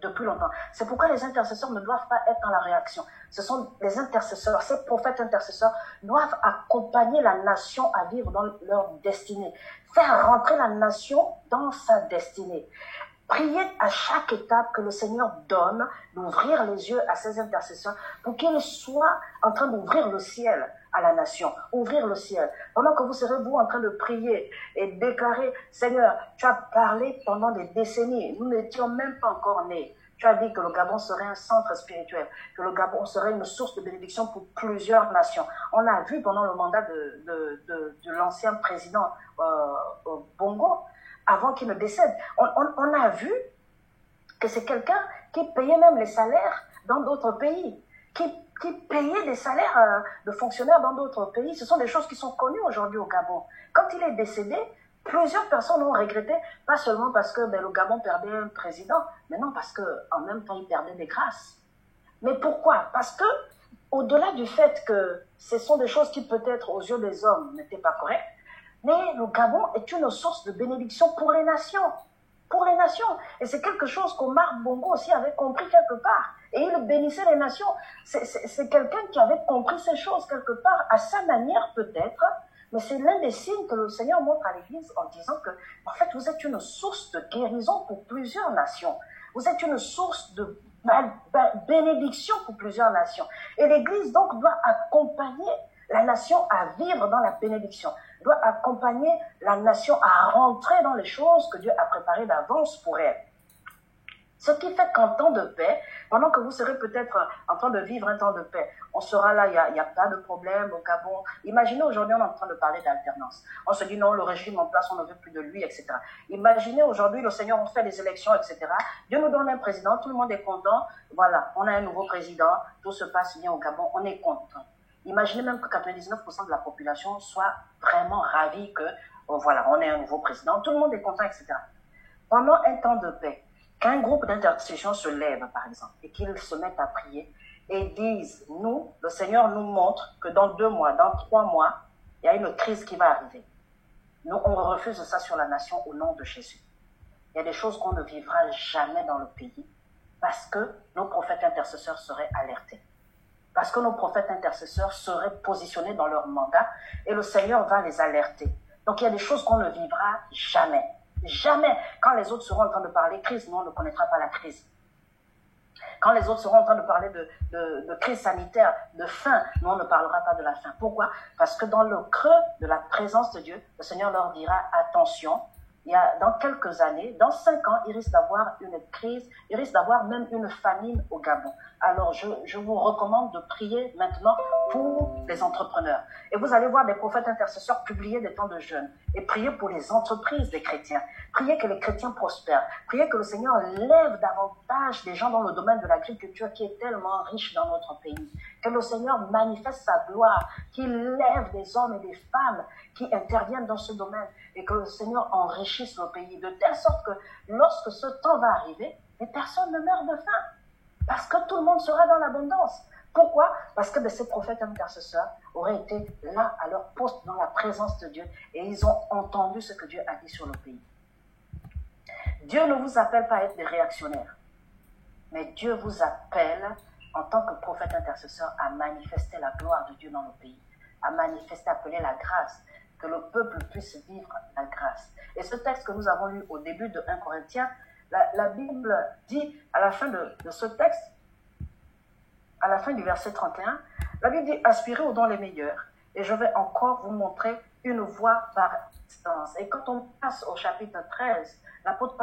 depuis longtemps. C'est pourquoi les intercesseurs ne doivent pas être dans la réaction. Ce sont les intercesseurs, ces prophètes intercesseurs doivent accompagner la nation à vivre dans leur destinée, faire rentrer la nation dans sa destinée. Priez à chaque étape que le Seigneur donne d'ouvrir les yeux à ces intercesseurs pour qu'ils soient en train d'ouvrir le ciel à la nation, ouvrir le ciel. Pendant que vous serez vous en train de prier et déclarer, Seigneur, tu as parlé pendant des décennies, nous n'étions même pas encore nés. Tu as dit que le Gabon serait un centre spirituel, que le Gabon serait une source de bénédiction pour plusieurs nations. On a vu pendant le mandat de l'ancien président Bongo, avant qu'il ne décède, on a vu que c'est quelqu'un qui payait même les salaires dans d'autres pays, qui payait des salaires de fonctionnaires dans d'autres pays. Ce sont des choses qui sont connues aujourd'hui au Gabon. Quand il est décédé, plusieurs personnes ont regretté, pas seulement parce que le Gabon perdait un président, mais non, parce qu'en même temps, il perdait des grâces. Mais pourquoi? Parce que, au-delà du fait que ce sont des choses qui peut-être aux yeux des hommes n'étaient pas correctes, mais le Gabon est une source de bénédiction pour les nations. Pour les nations. Et c'est quelque chose qu'Omar Bongo aussi avait compris quelque part. Et il bénissait les nations. C'est quelqu'un qui avait compris ces choses quelque part, à sa manière peut-être, mais c'est l'un des signes que le Seigneur montre à l'Église en disant que, en fait, vous êtes une source de guérison pour plusieurs nations. Vous êtes une source de bénédiction pour plusieurs nations. Et l'Église, donc, doit accompagner la nation à vivre dans la bénédiction, doit accompagner la nation à rentrer dans les choses que Dieu a préparées d'avance pour elle. Ce qui fait qu'en temps de paix, pendant que vous serez peut-être en train de vivre un temps de paix, on sera là, il n'y a pas de problème au Gabon. Imaginez aujourd'hui, on est en train de parler d'alternance. On se dit non, le régime en place, on ne veut plus de lui, etc. Imaginez aujourd'hui, le Seigneur, on fait des élections, etc. Dieu nous donne un président, tout le monde est content. Voilà, on a un nouveau président, tout se passe bien au Gabon, on est content. Imaginez même que 99% de la population soit vraiment ravie que, voilà, on est un nouveau président, tout le monde est content, etc. Pendant un temps de paix, qu'un groupe d'intercession se lève, par exemple, et qu'ils se mettent à prier et disent, nous, le Seigneur nous montre que dans 2 mois, dans 3 mois, il y a une crise qui va arriver. Nous, on refuse ça sur la nation au nom de Jésus. Il y a des choses qu'on ne vivra jamais dans le pays parce que nos prophètes intercesseurs seraient alertés. Parce que nos prophètes intercesseurs seraient positionnés dans leur mandat et le Seigneur va les alerter. Donc il y a des choses qu'on ne vivra jamais. Jamais. Quand les autres seront en train de parler crise, nous on ne connaîtra pas la crise. Quand les autres seront en train de parler de crise sanitaire, de faim, nous on ne parlera pas de la faim. Pourquoi? Parce que dans le creux de la présence de Dieu, le Seigneur leur dira attention, il y a, dans quelques années, dans 5 ans, il risque d'avoir une crise, il risque d'avoir même une famine au Gabon. Alors, je vous recommande de prier maintenant pour les entrepreneurs. Et vous allez voir des prophètes intercesseurs publier des temps de jeûne. Et prier pour les entreprises des chrétiens. Prier que les chrétiens prospèrent. Prier que le Seigneur lève davantage des gens dans le domaine de l'agriculture qui est tellement riche dans notre pays. Que le Seigneur manifeste sa gloire, qu'il lève des hommes et des femmes qui interviennent dans ce domaine. Et que le Seigneur enrichisse le pays de telle sorte que lorsque ce temps va arriver, les personnes ne meurent de faim. Parce que tout le monde sera dans l'abondance. Pourquoi? Parce que ces prophètes intercesseurs auraient été là à leur poste dans la présence de Dieu et ils ont entendu ce que Dieu a dit sur le pays. Dieu ne vous appelle pas à être des réactionnaires, mais Dieu vous appelle en tant que prophète intercesseur à manifester la gloire de Dieu dans le pays, à manifester, appeler la grâce, que le peuple puisse vivre la grâce. Et ce texte que nous avons lu au début de 1 Corinthiens, la Bible dit à la fin de ce texte, à la fin du verset 31, la Bible dit « Aspirez aux dons les meilleurs, et je vais encore vous montrer une voie par distance. » Et quand on passe au chapitre 13, l'apôtre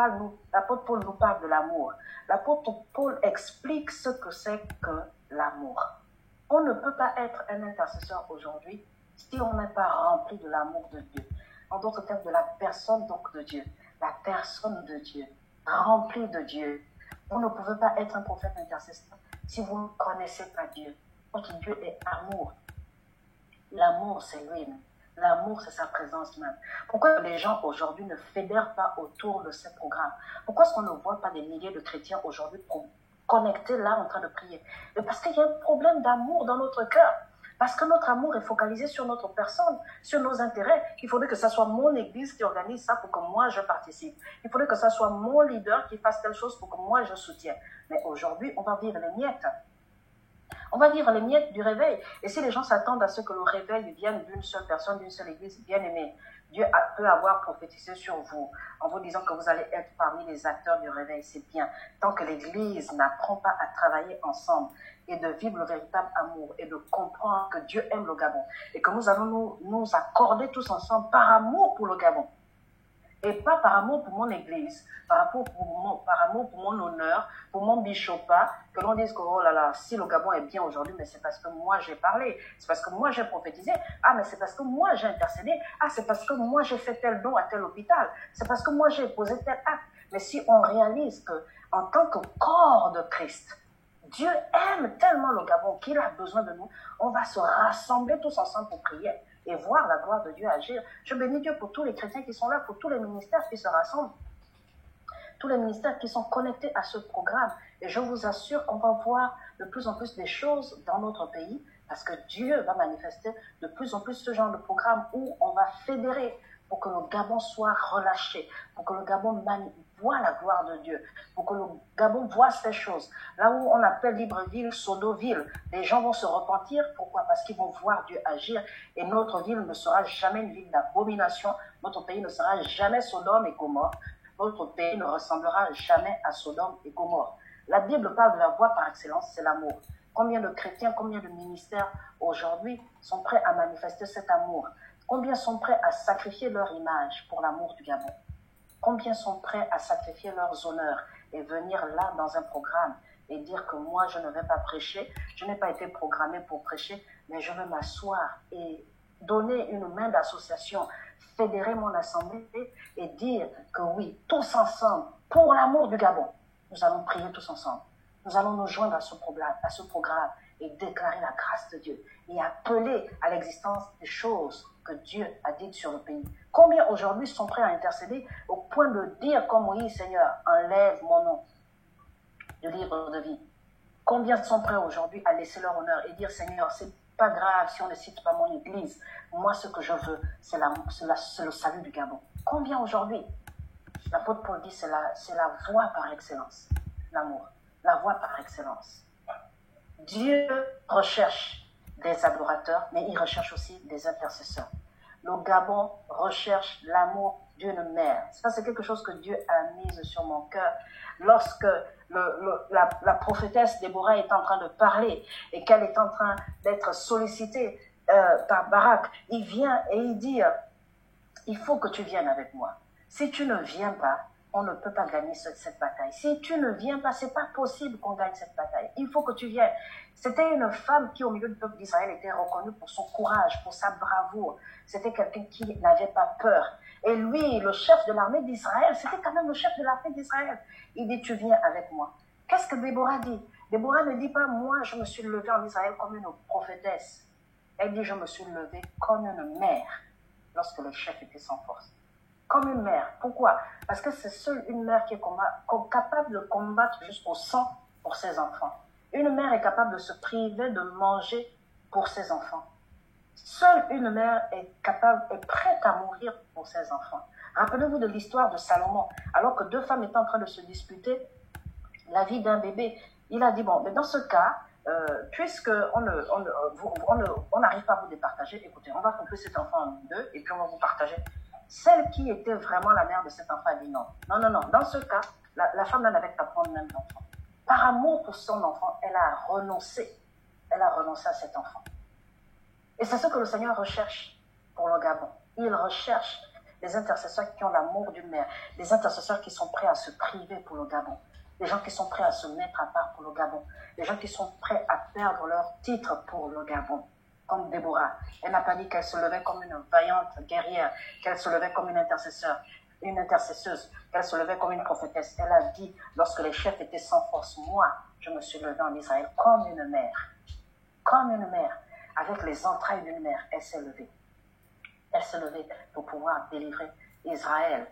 Paul nous parle de l'amour. L'apôtre Paul explique ce que c'est que l'amour. On ne peut pas être un intercesseur aujourd'hui si on n'est pas rempli de l'amour de Dieu. En d'autres termes, de la personne donc de Dieu. La personne de Dieu. Rempli de Dieu. Vous ne pouvez pas être un prophète intercesseur si vous ne connaissez pas Dieu. Votre Dieu est amour. L'amour, c'est lui-même. L'amour, c'est sa présence même. Pourquoi les gens aujourd'hui ne fédèrent pas autour de ces programmes? Pourquoi est-ce qu'on ne voit pas des milliers de chrétiens aujourd'hui connectés là en train de prier? Et parce qu'il y a un problème d'amour dans notre cœur. Parce que notre amour est focalisé sur notre personne, sur nos intérêts. Il faudrait que ce soit mon église qui organise ça pour que moi je participe. Il faudrait que ce soit mon leader qui fasse telle chose pour que moi je soutienne. Mais aujourd'hui, on va vivre les miettes. On va vivre les miettes du réveil. Et si les gens s'attendent à ce que le réveil vienne d'une seule personne, d'une seule église bien aimée, Dieu peut avoir prophétisé sur vous en vous disant que vous allez être parmi les acteurs du réveil. C'est bien. Tant que l'église n'apprend pas à travailler ensemble et de vivre le véritable amour et de comprendre que Dieu aime le Gabon et que nous allons nous accorder tous ensemble par amour pour le Gabon. Et pas par amour pour mon église, par amour pour mon honneur, pour mon bishopat, que l'on dise que, oh là là, si le Gabon est bien aujourd'hui, mais c'est parce que moi j'ai parlé, c'est parce que moi j'ai prophétisé, ah mais c'est parce que moi j'ai intercédé, ah c'est parce que moi j'ai fait tel don à tel hôpital, c'est parce que moi j'ai posé tel acte. Mais si on réalise que, en tant que corps de Christ, Dieu aime tellement le Gabon qu'il a besoin de nous, on va se rassembler tous ensemble pour prier et voir la gloire de Dieu agir. Je bénis Dieu pour tous les chrétiens qui sont là, pour tous les ministères qui se rassemblent, tous les ministères qui sont connectés à ce programme. Et je vous assure qu'on va voir de plus en plus des choses dans notre pays, parce que Dieu va manifester de plus en plus ce genre de programme où on va fédérer pour que le Gabon soit relâché, pour que le Gabon voit la gloire de Dieu, pour que le Gabon voit ces choses. Là où on appelle Libreville, Sodoville, les gens vont se repentir. Pourquoi? Parce qu'ils vont voir Dieu agir et notre ville ne sera jamais une ville d'abomination. Notre pays ne sera jamais Sodome et Gomorrhe. Notre pays ne ressemblera jamais à Sodome et Gomorrhe. La Bible parle de la voie par excellence, c'est l'amour. Combien de chrétiens, combien de ministères aujourd'hui sont prêts à manifester cet amour? Combien sont prêts à sacrifier leur image pour l'amour du Gabon? Combien sont prêts à sacrifier leurs honneurs et venir là dans un programme et dire que moi je ne vais pas prêcher, je n'ai pas été programmé pour prêcher, mais je vais m'asseoir et donner une main d'association, fédérer mon assemblée et dire que oui, tous ensemble, pour l'amour du Gabon, nous allons prier tous ensemble. Nous allons nous joindre à ce programme et déclarer la grâce de Dieu et appeler à l'existence des choses que Dieu a dites sur le pays. Combien aujourd'hui sont prêts à intercéder au point de dire comme Moïse, Seigneur, enlève mon nom du livre de vie. Combien sont prêts aujourd'hui à laisser leur honneur et dire, Seigneur, c'est pas grave si on ne cite pas mon église. Moi, ce que je veux, c'est le salut du Gabon. Combien aujourd'hui? L'apôtre Paul dit, c'est la voie par excellence, l'amour. La voie par excellence. Dieu recherche des adorateurs, mais il recherche aussi des intercesseurs. Le Gabon recherche l'amour d'une mère. Ça, c'est quelque chose que Dieu a mis sur mon cœur. Lorsque la prophétesse Déborah est en train de parler et qu'elle est en train d'être sollicitée par Barak, il vient et il dit, il faut que tu viennes avec moi. Si tu ne viens pas, on ne peut pas gagner cette bataille. Si tu ne viens pas, c'est pas possible qu'on gagne cette bataille. Il faut que tu viennes. C'était une femme qui, au milieu du peuple d'Israël, était reconnue pour son courage, pour sa bravoure. C'était quelqu'un qui n'avait pas peur. Et lui, le chef de l'armée d'Israël, c'était quand même le chef de l'armée d'Israël. Il dit, tu viens avec moi. Qu'est-ce que Déborah dit? Déborah ne dit pas, moi, je me suis levée en Israël comme une prophétesse. Elle dit, je me suis levée comme une mère lorsque le chef était sans force. Comme une mère. Pourquoi? Parce que c'est seule une mère qui est capable de combattre jusqu'au sang pour ses enfants. Une mère est capable de se priver de manger pour ses enfants. Seule une mère est prête à mourir pour ses enfants. Rappelez-vous de l'histoire de Salomon. Alors que deux femmes étaient en train de se disputer la vie d'un bébé, il a dit, bon, mais dans ce cas, puisque on n'arrive pas à vous départager, écoutez, on va couper cet enfant en deux et puis on va vous partager. Celle qui était vraiment la mère de cet enfant a dit non. Non. Dans ce cas, la femme n'avait qu'à prendre même l'enfant. Par amour pour son enfant, elle a renoncé. Elle a renoncé à cet enfant. Et c'est ce que le Seigneur recherche pour le Gabon. Il recherche des intercesseurs qui ont l'amour d'une mère, des intercesseurs qui sont prêts à se priver pour le Gabon, des gens qui sont prêts à se mettre à part pour le Gabon, des gens qui sont prêts à perdre leur titre pour le Gabon. Comme Déborah. Elle n'a pas dit qu'elle se levait comme une vaillante guerrière, qu'elle se levait comme une intercesseuse, qu'elle se levait comme une prophétesse. Elle a dit, lorsque les chefs étaient sans force, moi, je me suis levée en Israël comme une mère. Comme une mère. Avec les entrailles d'une mère, elle s'est levée. Elle s'est levée pour pouvoir délivrer Israël.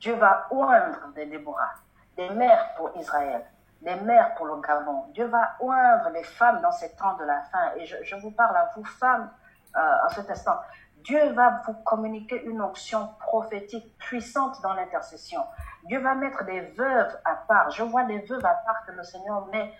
Dieu va oindre des Déborah, des mères pour Israël. des mères pour le Gabon. Dieu va oindre les femmes dans ces temps de la fin. Et je vous parle à vous, femmes, en cet instant. Dieu va vous communiquer une onction prophétique puissante dans l'intercession. Dieu va mettre des veuves à part. Je vois des veuves à part que le Seigneur met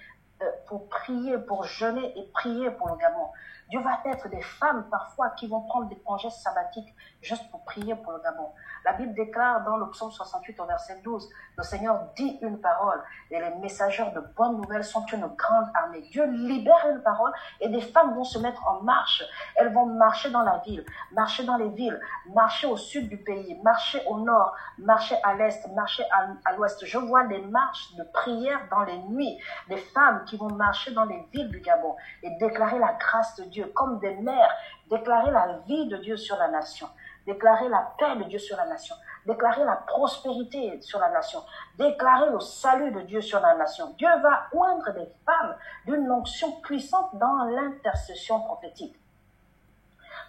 pour prier, pour jeûner et prier pour le Gabon. Dieu va mettre des femmes parfois qui vont prendre des congés sabbatiques juste pour prier pour le Gabon. La Bible déclare dans le psaume 68 au verset 12, le Seigneur dit une parole et les messagers de bonnes nouvelles sont une grande armée. Dieu libère une parole et des femmes vont se mettre en marche. Elles vont marcher dans la ville, marcher dans les villes, marcher au sud du pays, marcher au nord, marcher à l'est, marcher à l'ouest. Je vois des marches de prière dans les nuits, des femmes qui vont marcher dans les villes du Gabon et déclarer la grâce de Dieu comme des mères, déclarer la vie de Dieu sur la nation. Déclarer la paix de Dieu sur la nation, déclarer la prospérité sur la nation, déclarer le salut de Dieu sur la nation. Dieu va oindre des femmes d'une onction puissante dans l'intercession prophétique.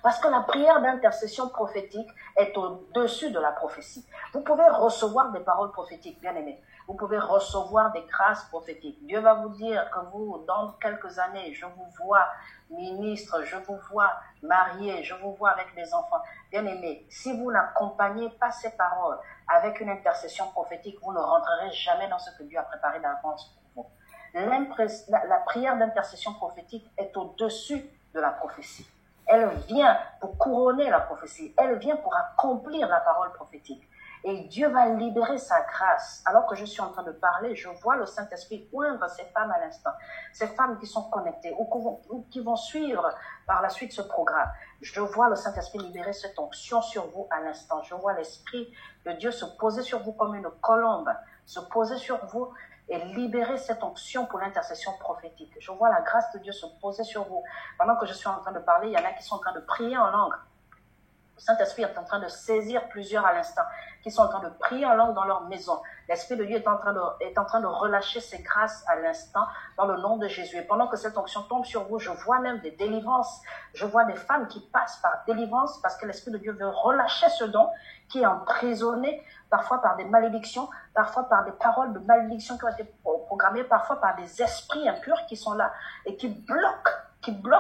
Parce que la prière d'intercession prophétique est au-dessus de la prophétie. Vous pouvez recevoir des paroles prophétiques, bien aimés. Vous pouvez recevoir des grâces prophétiques. Dieu va vous dire que vous, dans quelques années, je vous vois ministre, je vous vois marié, je vous vois avec des enfants. Bien aimés, si vous n'accompagnez pas ces paroles avec une intercession prophétique, vous ne rentrerez jamais dans ce que Dieu a préparé d'avance pour vous. La prière d'intercession prophétique est au-dessus de la prophétie. Elle vient pour couronner la prophétie. Elle vient pour accomplir la parole prophétique. Et Dieu va libérer sa grâce. Alors que je suis en train de parler, je vois le Saint-Esprit oindre ces femmes à l'instant. Ces femmes qui sont connectées ou qui vont suivre par la suite ce programme. Je vois le Saint-Esprit libérer cette onction sur vous à l'instant. Je vois l'Esprit de Dieu se poser sur vous comme une colombe, se poser sur vous et libérer cette onction pour l'intercession prophétique. Je vois la grâce de Dieu se poser sur vous. Pendant que je suis en train de parler, il y en a qui sont en train de prier en langue. Le Saint-Esprit est en train de saisir plusieurs à l'instant, qui sont en train de prier en langue dans leur maison. L'Esprit de Dieu est en train de relâcher ses grâces à l'instant dans le nom de Jésus. Et pendant que cette onction tombe sur vous, je vois même des délivrances. Je vois des femmes qui passent par délivrance parce que l'Esprit de Dieu veut relâcher ce don qui est emprisonné, parfois par des malédictions, parfois par des paroles de malédiction qui ont été programmées, parfois par des esprits impurs qui sont là et qui bloquent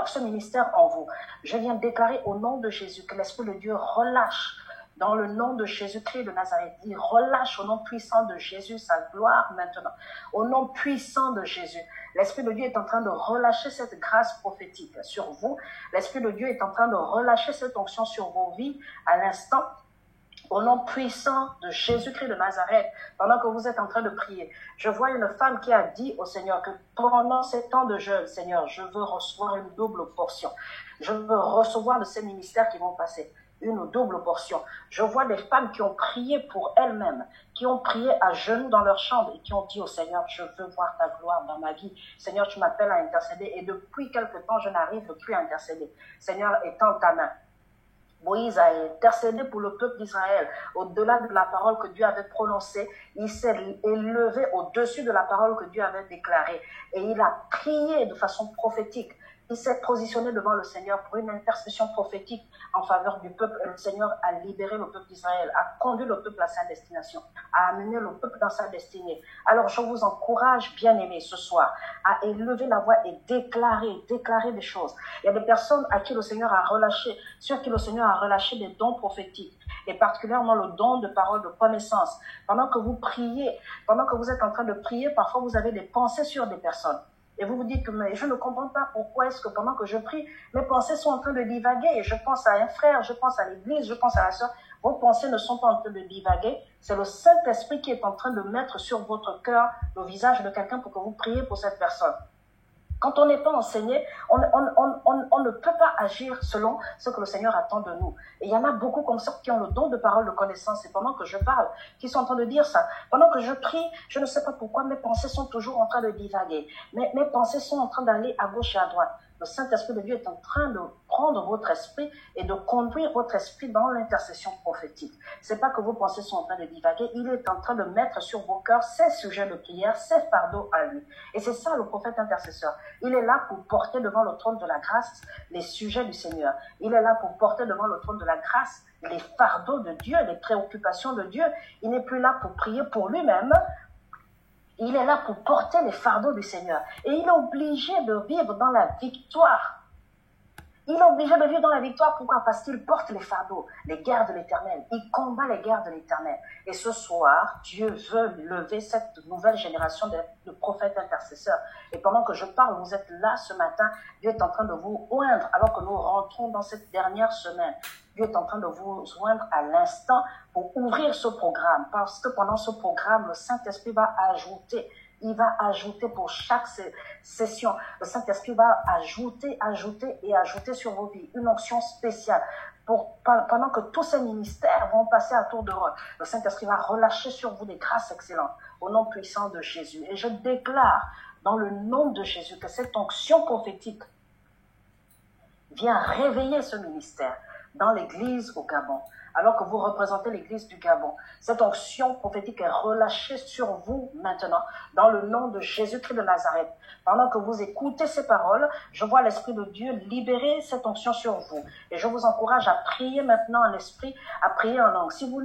ce ministère en vous. Je viens déclarer au nom de Jésus que l'Esprit de Dieu relâche dans le nom de Jésus-Christ de Nazareth. Il relâche au nom puissant de Jésus sa gloire maintenant. Au nom puissant de Jésus. L'Esprit de Dieu est en train de relâcher cette grâce prophétique sur vous. L'Esprit de Dieu est en train de relâcher cette onction sur vos vies à l'instant. Au nom puissant de Jésus-Christ de Nazareth, pendant que vous êtes en train de prier, je vois une femme qui a dit au Seigneur que pendant ces temps de jeûne, Seigneur, je veux recevoir une double portion. Je veux recevoir de ces ministères qui vont passer une double portion. Je vois des femmes qui ont prié pour elles-mêmes, qui ont prié à genoux dans leur chambre et qui ont dit au Seigneur, je veux voir ta gloire dans ma vie. Seigneur, tu m'appelles à intercéder et depuis quelque temps, je n'arrive plus à intercéder. Seigneur, étends ta main. Moïse a intercédé pour le peuple d'Israël. Au-delà de la parole que Dieu avait prononcée, il s'est élevé au-dessus de la parole que Dieu avait déclarée. Et il a prié de façon prophétique. Il s'est positionné devant le Seigneur pour une intercession prophétique en faveur du peuple. Et le Seigneur a libéré le peuple d'Israël, a conduit le peuple à sa destination, a amené le peuple dans sa destinée. Alors je vous encourage, bien-aimés, ce soir, à élever la voix et déclarer des choses. Il y a des personnes à qui le Seigneur a relâché, sur qui le Seigneur a relâché des dons prophétiques, et particulièrement le don de parole, de connaissance. Pendant que vous priez, pendant que vous êtes en train de prier, parfois vous avez des pensées sur des personnes. Et vous vous dites, mais je ne comprends pas pourquoi est-ce que pendant que je prie, mes pensées sont en train de divaguer. Et je pense à un frère, je pense à l'église, je pense à la sœur. Vos pensées ne sont pas en train de divaguer. C'est le Saint-Esprit qui est en train de mettre sur votre cœur le visage de quelqu'un pour que vous priez pour cette personne. Quand on n'est pas enseigné, on ne peut pas agir selon ce que le Seigneur attend de nous. Et il y en a beaucoup comme ça qui ont le don de parole, de connaissance. Et pendant que je parle, qui sont en train de dire ça. Pendant que je prie, je ne sais pas pourquoi mes pensées sont toujours en train de divaguer. Mes pensées sont en train d'aller à gauche et à droite. Le Saint-Esprit de Dieu est en train de prendre votre esprit et de conduire votre esprit dans l'intercession prophétique. C'est pas que vos pensées sont en train de divaguer, il est en train de mettre sur vos cœurs ces sujets de prière, ces fardeaux à lui. Et c'est ça le prophète intercesseur. Il est là pour porter devant le trône de la grâce les sujets du Seigneur. Il est là pour porter devant le trône de la grâce les fardeaux de Dieu, les préoccupations de Dieu. Il n'est plus là pour prier pour lui-même, Il est là pour porter les fardeaux du Seigneur. Et il est obligé de vivre dans la victoire. Il est obligé de vivre dans la victoire. Pourquoi? Parce qu'il porte les fardeaux, les guerres de l'Éternel. Il combat les guerres de l'Éternel. Et ce soir, Dieu veut lever cette nouvelle génération de prophètes intercesseurs. Et pendant que je parle, vous êtes là ce matin. Dieu est en train de vous oindre alors que nous rentrons dans cette dernière semaine. Dieu est en train de vous oindre à l'instant pour ouvrir ce programme. Parce que pendant ce programme, le Saint-Esprit va ajouter. Il va ajouter pour chaque session. Le Saint-Esprit va ajouter sur vos vies une onction spéciale. Pendant que tous ces ministères vont passer à tour de rôle, le Saint-Esprit va relâcher sur vous des grâces excellentes au nom puissant de Jésus. Et je déclare dans le nom de Jésus que cette onction prophétique vient réveiller ce ministère dans l'église au Gabon. Alors que vous représentez l'église du Gabon, cette onction prophétique est relâchée sur vous maintenant, dans le nom de Jésus-Christ de Nazareth. Pendant que vous écoutez ces paroles, je vois l'Esprit de Dieu libérer cette onction sur vous. Et je vous encourage à prier maintenant en esprit, à prier en langue. Si vous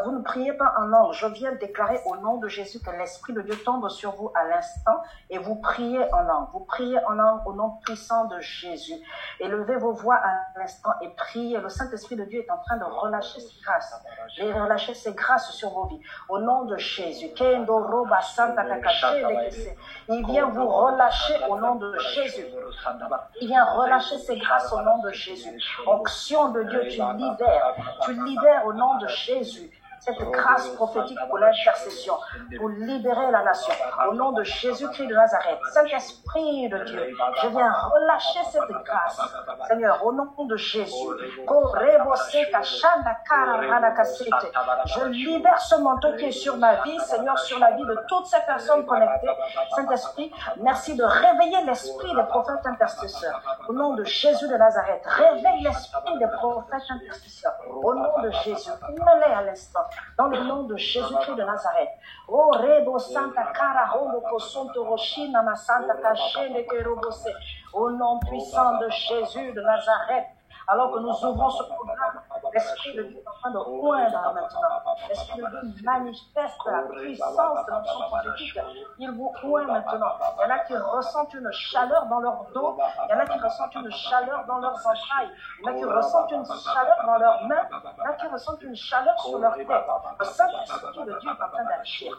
vous ne priez pas en langue, je viens déclarer au nom de Jésus que l'Esprit de Dieu tombe sur vous à l'instant et vous priez en langue. Vous priez en langue au nom puissant de Jésus. Élevez vos voix à l'instant et priez. Le Saint-Esprit de Dieu est en train de relâcher ses grâces. Et relâcher ses grâces sur vos vies. Au nom de Jésus. Il vient vous relâcher au nom de Jésus. Il vient relâcher ses grâces au nom de Jésus. Onction de Dieu, tu libères. Tu libères au nom de Jésus cette grâce prophétique pour l'intercession, pour libérer la nation. Au nom de Jésus-Christ de Nazareth, Saint-Esprit de Dieu, je viens relâcher cette grâce. Seigneur, au nom de Jésus, je libère ce manteau qui est sur ma vie, Seigneur, sur la vie de toutes ces personnes connectées. Saint-Esprit, merci de réveiller l'esprit des prophètes intercesseurs. Au nom de Jésus de Nazareth, réveille l'esprit des prophètes intercesseurs. Au nom de Jésus, ouvre-les à l'instant. Dans le nom de Jésus-Christ de Nazareth. Oh, Rebo Santa Cara Hondo Kosonto Roshina Ma Santa Kachele Kerobose. Au nom puissant de Jésus de Nazareth. Alors que nous ouvrons ce programme, l'Esprit de Dieu est en train de oindre maintenant. L'Esprit de Dieu manifeste la puissance de l'onction prophétique. Il vous oint maintenant. Il y en a qui ressentent une chaleur dans leur dos. Il y en a qui ressentent une chaleur dans leurs entrailles. Il y en a qui ressentent une chaleur dans leurs mains. Il y en a qui ressentent une chaleur sur leur tête. Le Saint-Esprit de Dieu est en train d'agir.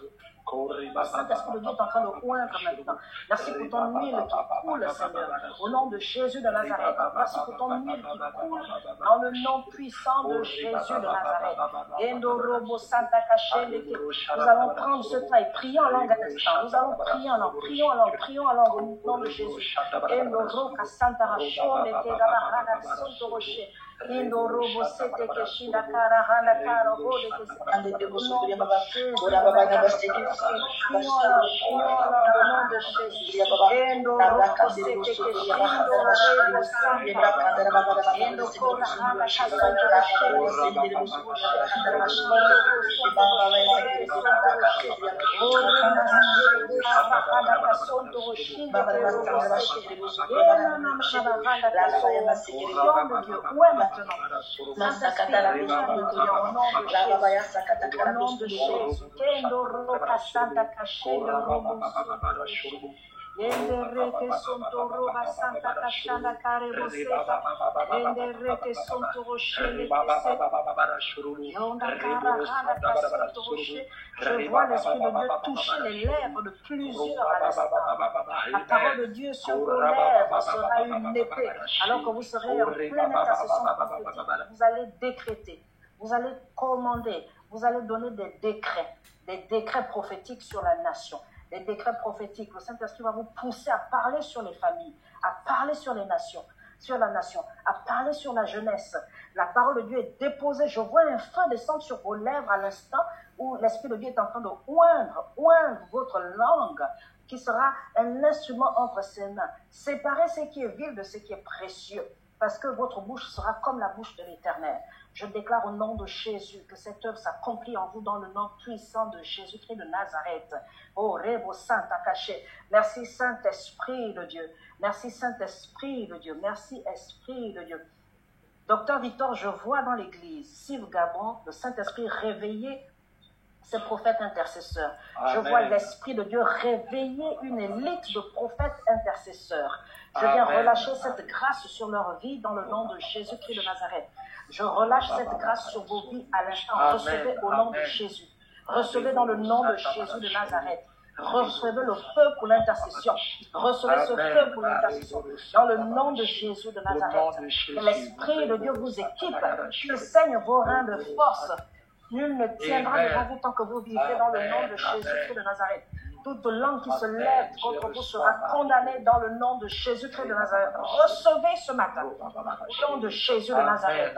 Le Saint-Esprit de Dieu est en train de oindre maintenant. Merci pour ton huile qui coule, Seigneur. Au nom de Jésus de Nazareth. Merci pour ton huile qui coule dans le nom puissant de Jésus de Nazareth. Nous allons prendre ce temps et prier en langue à l'instant. Nous allons prier en langue, prions en langue, prions en langue au nom de Jésus. Enderreke sontoro basanta kashanda kare boseka. Enderreke sontoro shele kese. Yonda kara hana kasoto roche. Je vois l'Esprit de Dieu toucher les lèvres de plusieurs à l'instant. La parole de Dieu sur vos lèvres sera une épée. Alors que vous serez en pleine intercession prophétique, vous allez décréter, vous allez commander, vous allez donner des décrets prophétiques sur la nation. Les décrets prophétiques, le Saint-Esprit va vous pousser à parler sur les familles, à parler sur les nations, sur la nation, à parler sur la jeunesse. La parole de Dieu est déposée. Je vois un feu descendre sur vos lèvres à l'instant où l'Esprit de Dieu est en train de oindre votre langue, qui sera un instrument entre ses mains. Séparez ce qui est vil de ce qui est précieux, parce que votre bouche sera comme la bouche de l'Éternel. Je déclare au nom de Jésus que cette œuvre s'accomplit en vous dans le nom puissant de Jésus-Christ de Nazareth. Oh, Rebo Santa Caché. Merci Saint-Esprit de Dieu. Merci Saint-Esprit de Dieu. Merci Esprit de Dieu. Docteur Victor, je vois dans l'église, Sive Gabon, le Saint-Esprit réveiller ces prophètes intercesseurs. Je vois l'Esprit de Dieu réveiller une élite de prophètes intercesseurs. Je viens relâcher cette grâce sur leur vie dans le nom de Jésus-Christ de Nazareth. Je relâche cette grâce sur vos vies à l'instant. Recevez au nom de Jésus. Recevez dans le nom de Jésus de Nazareth. Recevez le feu pour l'intercession. Recevez ce feu pour l'intercession. Dans le nom de Jésus de Nazareth. Que l'Esprit de Dieu vous équipe. Qu'il saigne vos reins de force. Nul ne tiendra devant vous tant que vous vivez dans le nom de Jésus-Christ de Nazareth. Toute langue qui se lève contre vous sera condamnée dans le nom de Jésus-Christ de Nazareth. Recevez ce matin, au nom de Jésus de Nazareth.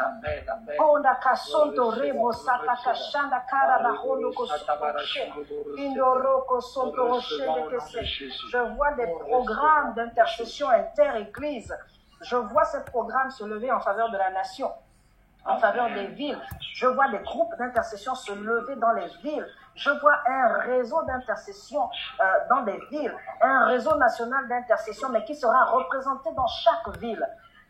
Je vois des programmes d'intercession inter-église. Je vois ces programmes se lever en faveur de la nation, en faveur des villes. Je vois des groupes d'intercession se lever dans les villes. Je vois un réseau d'intercession dans des villes, un réseau national d'intercession, mais qui sera représenté dans chaque ville.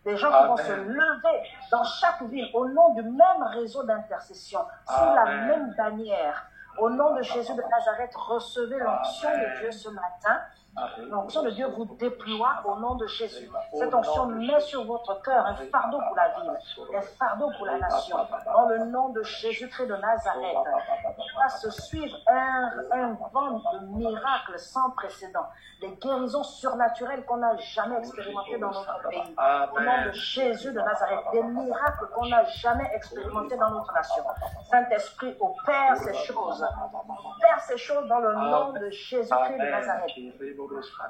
Des gens qui vont se lever dans chaque ville au nom du même réseau d'intercession, sous la même bannière. Au nom de Jésus de Nazareth, recevez l'onction de Dieu ce matin. L'onction de Dieu vous déploie au nom de Jésus. Cette onction met sur votre cœur un fardeau pour la ville, un fardeau pour la nation. Dans le nom de Jésus-Christ de Nazareth, il va se suivre un vent de miracles sans précédent, des guérisons surnaturelles qu'on n'a jamais expérimentées dans notre pays. Au nom de Jésus de Nazareth, des miracles qu'on n'a jamais expérimentés dans notre nation. Saint-Esprit, opère ces choses. Opère ces choses dans le nom de Jésus-Christ de Nazareth.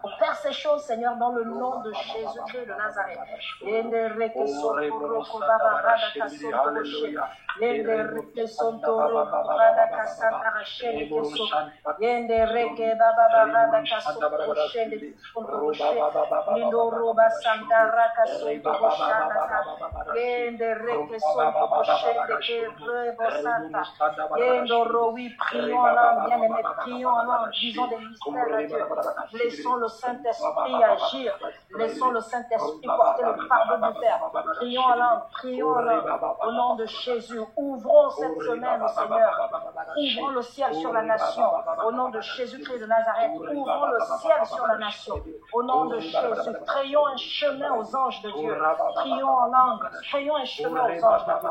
Opère ces choses, Seigneur, dans le nom de Jésus-Christ de Nazareth. Oui, prions en langue, bien-aimés, prions en langue, disons des mystères à Dieu. Laissons le Saint-Esprit agir. Laissons le Saint-Esprit porter le fardeau du Père. Prions en langue, prions en langue. Au nom de Jésus, ouvrons cette semaine, Seigneur. Ouvrons le ciel sur la nation. Au nom de Jésus-Christ de Nazareth, ouvrons le ciel sur la nation. Au nom de Jésus, créons un chemin aux anges de Dieu. Prions en langue, créons un chemin aux anges de Dieu.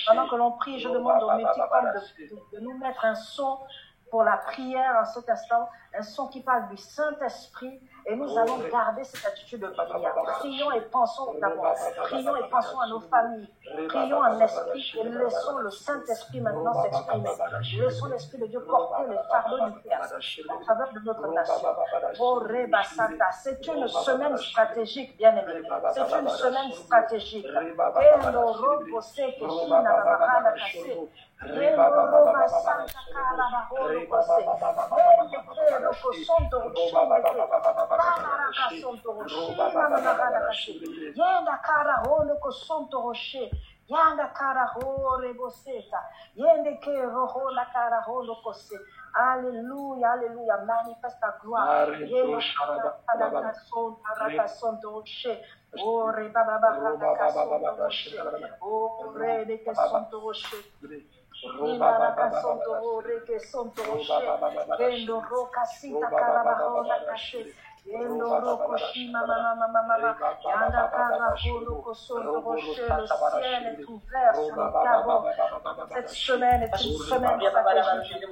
Pendant que l'on prie, je demande au multicom de nous mettre un son pour la prière en cet instant, un son qui parle du Saint-Esprit, et nous allons garder cette attitude de prière. Prions et pensons d'abord. Prions et pensons à nos familles. Prions en esprit et laissons le Saint-Esprit maintenant s'exprimer. Laissons l'Esprit de Dieu porter les fardeaux du Père en faveur de notre nation. Oh, Reba Santa, c'est une semaine stratégique, bien aimé. C'est une semaine stratégique. Alléluia, alléluia, manifeste ta gloire. Le ciel est ouvert sur nos caveaux. Cette semaine est une semaine stratégique.